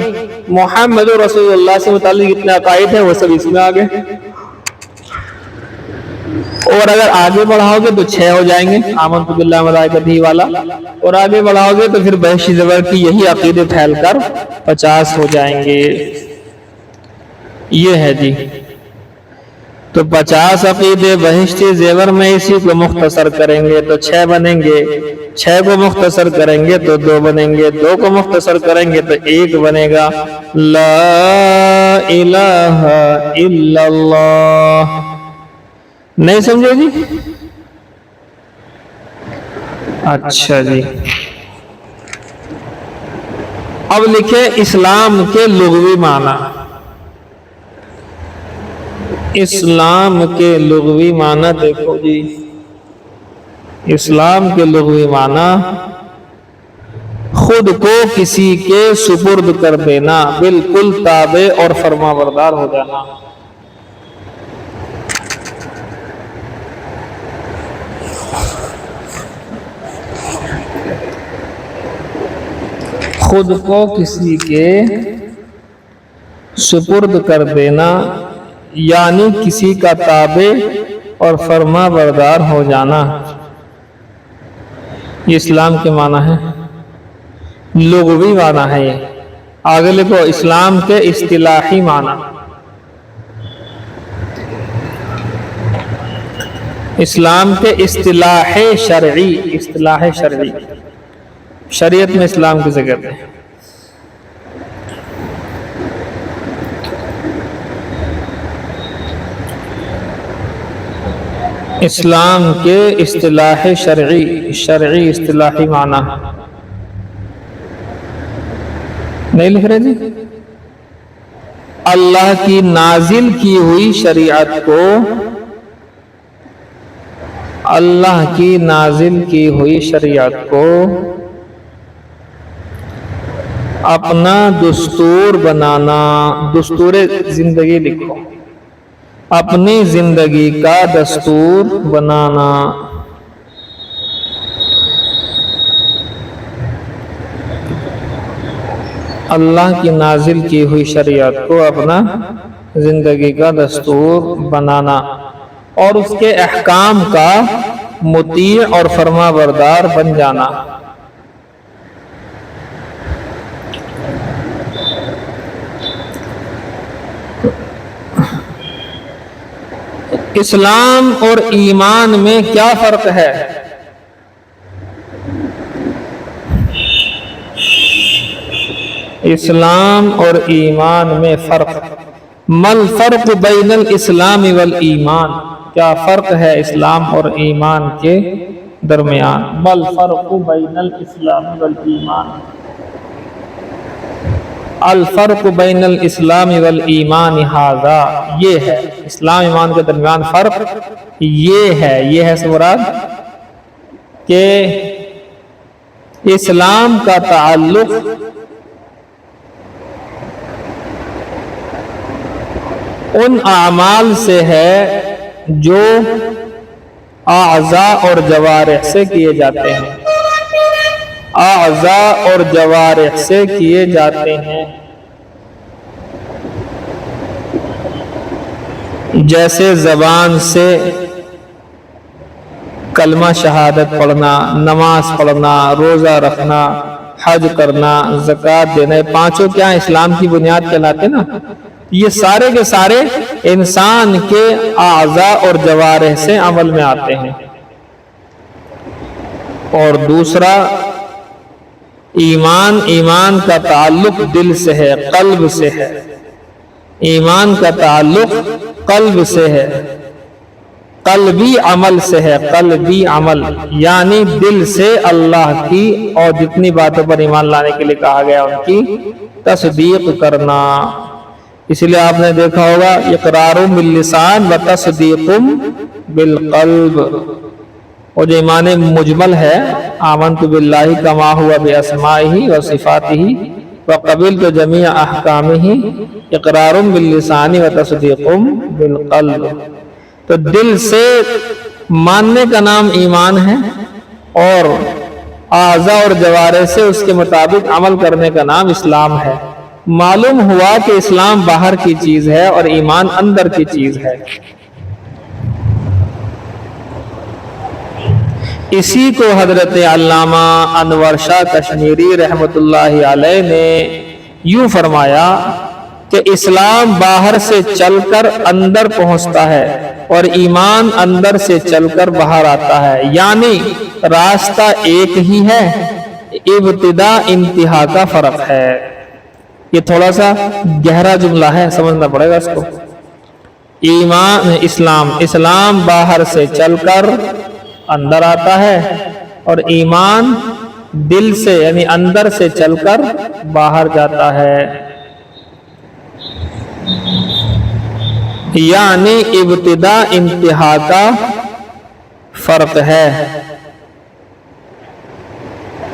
محمد رسول اللہ سے متعلق جتنے عقائد ہیں وہ سب اس میں آ گئے۔ اور اگر آگے بڑھاؤ گے تو 6 ہو جائیں گے، آمنت باللہ ملائکتہ والا، اور آگے بڑھاؤ گے تو پھر بہشتی زیور کی یہی عقیدے پھیل کر 50 ہو جائیں گے۔ یہ ہے جی۔ تو 50 عقیدے بہشتی زیور میں، اسی کو مختصر کریں گے تو 6 بنیں گے، 6 کو مختصر کریں گے تو 2 بنیں گے، 2 کو مختصر کریں گے تو 1 بنے گا، لا الہ الا اللہ۔ نہیں سمجھے جی؟ اچھا جی، اب لکھیں اسلام کے لغوی معنی۔ اسلام کے لغوی معنی دیکھو جی، اسلام کے لغوی معنی خود کو کسی کے سپرد کر دینا، بالکل تابع اور فرما بردار ہو جانا۔ خود کو کسی کے سپرد کر دینا یعنی کسی کا تابع اور فرما بردار ہو جانا، یہ اسلام کے معنی ہے، لغوی معنی ہے۔ یہ آگے لکھو اسلام کے اصطلاحی معنی۔ اسلام کے اصطلاح شرعی، اصطلاح شرعی، شریعت میں اسلام کسے کہتے ہیں؟ اسلام کے اصطلاح شرعی، شرعی اصطلاحی معنی نہیں لکھ رہے جی؟ اللہ کی نازل کی ہوئی شریعت کو، اللہ کی نازل کی ہوئی شریعت کو اپنا دستور بنانا، دستور زندگی لکھو، اپنی زندگی کا دستور بنانا۔ اللہ کی نازل کی ہوئی شریعت کو اپنا زندگی کا دستور بنانا اور اس کے احکام کا مطیع اور فرما بردار بن جانا۔ اسلام اور ایمان میں کیا فرق ہے؟ اسلام اور ایمان میں فرق، مل فرق بین الاسلام والایمان، کیا فرق ہے اسلام اور ایمان کے درمیان؟ مل فرق بین الاسلام والایمان، الفرق بین الاسلام والایمان ھذا، یہ ہے اسلام ایمان کے درمیان فرق، یہ ہے مراد کہ اسلام کا تعلق ان اعمال سے ہے جو اعضاء اور جوارح سے کیے جاتے ہیں، اعضاء اور جوارح سے کیے جاتے ہیں، جیسے زبان سے کلمہ شہادت پڑھنا، نماز پڑھنا، روزہ رکھنا، حج کرنا، زکوٰۃ دینا، پانچوں کیا اسلام کی بنیاد کہلاتے نا؟ یہ سارے کے سارے انسان کے اعضاء اور جوارح سے عمل میں آتے ہیں۔ اور دوسرا ایمان کا تعلق دل سے ہے، قلب سے ہے، ایمان کا تعلق قلب سے ہے، قلبی عمل سے ہے، قلبی عمل یعنی دل سے اللہ کی اور جتنی باتوں پر ایمان لانے کے لیے کہا گیا ان کی تصدیق کرنا۔ اس لیے آپ نے دیکھا ہوگا اقرار باللسان و تصدیق بالقلب، اور جو ایمان مجمل ہے آمنت باللہ کما ہوا باسمائہ و صفاتہ وقبلت جمیع احکامہ، اقرار باللسان و تصدیق بالقلب، تو دل سے ماننے کا نام ایمان ہے اور اعضاء اور جوارح سے اس کے مطابق عمل کرنے کا نام اسلام ہے۔ معلوم ہوا کہ اسلام باہر کی چیز ہے اور ایمان اندر کی چیز ہے۔ اسی کو حضرت علامہ انور شاہ کشمیری رحمۃ اللہ علیہ نے یوں فرمایا کہ اسلام باہر سے چل کر اندر پہنچتا ہے اور ایمان اندر سے چل کر باہر آتا ہے، یعنی راستہ ایک ہی ہے، ابتدا انتہا کا فرق ہے۔ یہ تھوڑا سا گہرا جملہ ہے، سمجھنا پڑے گا اس کو۔ اسلام باہر سے چل کر اندر آتا ہے اور ایمان دل سے یعنی اندر سے چل کر باہر جاتا ہے، یعنی ابتدا انتہا کا فرق ہے۔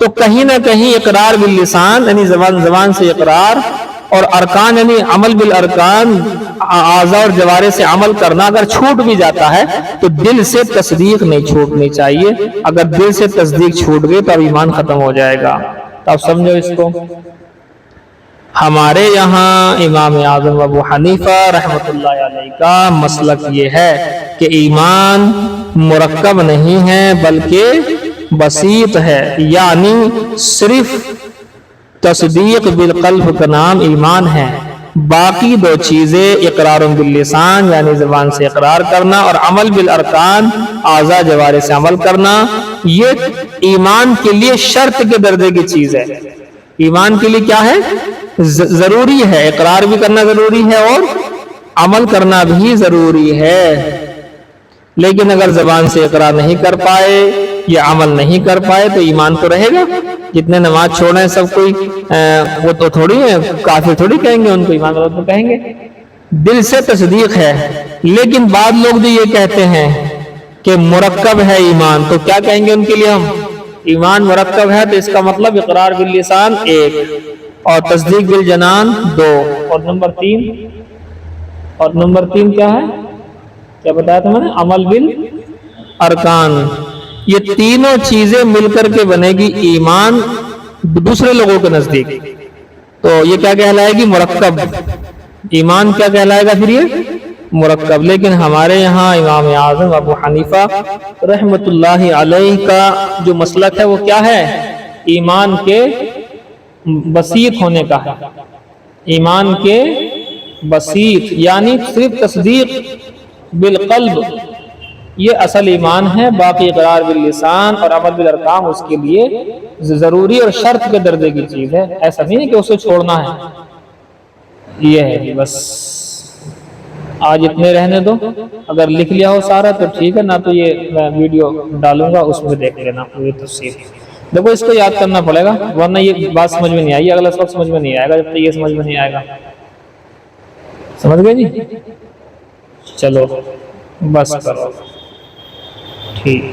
تو کہیں نہ کہیں اقرار باللسان یعنی زبان سے اقرار، اور ارکان یعنی عمل بالارکان، اعضاء اور جوارح سے عمل کرنا اگر چھوٹ بھی جاتا ہے تو دل سے تصدیق نہیں چھوٹنی چاہیے. اگر دل سے تصدیق چھوٹ گئی تو اب ایمان ختم ہو جائے گا. تو اب سمجھو اس کو. ہمارے یہاں امام اعظم ابو حنیفہ رحمۃ اللہ علیہ کا مسلک یہ ہے کہ ایمان مرکب نہیں ہے بلکہ بسیط ہے، یعنی صرف تصدیق بالقلب کا نام ایمان ہے. باقی دو چیزیں اقرار باللسان یعنی زبان سے اقرار کرنا اور عمل بالارکان اعضاء جوارح سے عمل کرنا، یہ ایمان کے لیے شرط کے درجے کی چیز ہے. ایمان کے لیے کیا ہے؟ ضروری ہے. اقرار بھی کرنا ضروری ہے اور عمل کرنا بھی ضروری ہے. لیکن اگر زبان سے اقرار نہیں کر پائے یا عمل نہیں کر پائے تو ایمان تو رہے گا. جتنے نماز چھوڑیں سب کوئی وہ تو تھوڑی ہے کافر تھوڑی کہیں گے ان کو ایمان والے تو کہیں گے. دل سے تصدیق ہے. لیکن بعض لوگ جو یہ کہتے ہیں کہ مرکب ہے ایمان، تو کیا کہیں گے ان کے لیے ہم؟ ایمان مرکب ہے تو اس کا مطلب اقرار باللسان 1 اور تصدیق بالجنان 2 اور نمبر 3 کیا ہے؟ کیا بتایا تھا میں نے؟ عمل بالارکان. یہ تینوں چیزیں مل کر کے بنے گی ایمان دوسرے لوگوں کے نزدیک. تو یہ کیا کہلائے گی؟ مرکب. ایمان کیا کہلائے گا پھر؟ یہ مرکب. لیکن ہمارے یہاں امام اعظم ابو حنیفہ رحمۃ اللہ علیہ کا جو مسلک ہے وہ کیا ہے؟ ایمان کے بسیط ہونے کا ہے. ایمان کے بسیط یعنی صرف تصدیق بالقلب یہ اصل ایمان ہے. باقی اقرار باللسان اور عمل بالارکان اس کے لیے ضروری اور شرط کے درجے کی چیز ہے. ایسا نہیں ہے کہ اسے چھوڑنا ہے. یہ ہے بس. آج اتنے رہنے دو. اگر لکھ لیا ہو سارا تو ٹھیک ہے، نہ تو یہ میں ویڈیو ڈالوں گا اس میں دیکھ لینا پوری تفصیل. دیکھو اس کو یاد کرنا پڑے گا ورنہ یہ بات سمجھ میں نہیں آئی. اگلا سبق سمجھ میں نہیں آئے گا جب تک یہ سمجھ میں نہیں آئے گا. سمجھ گئے جی؟ چلو بس کرو. ٹھیک.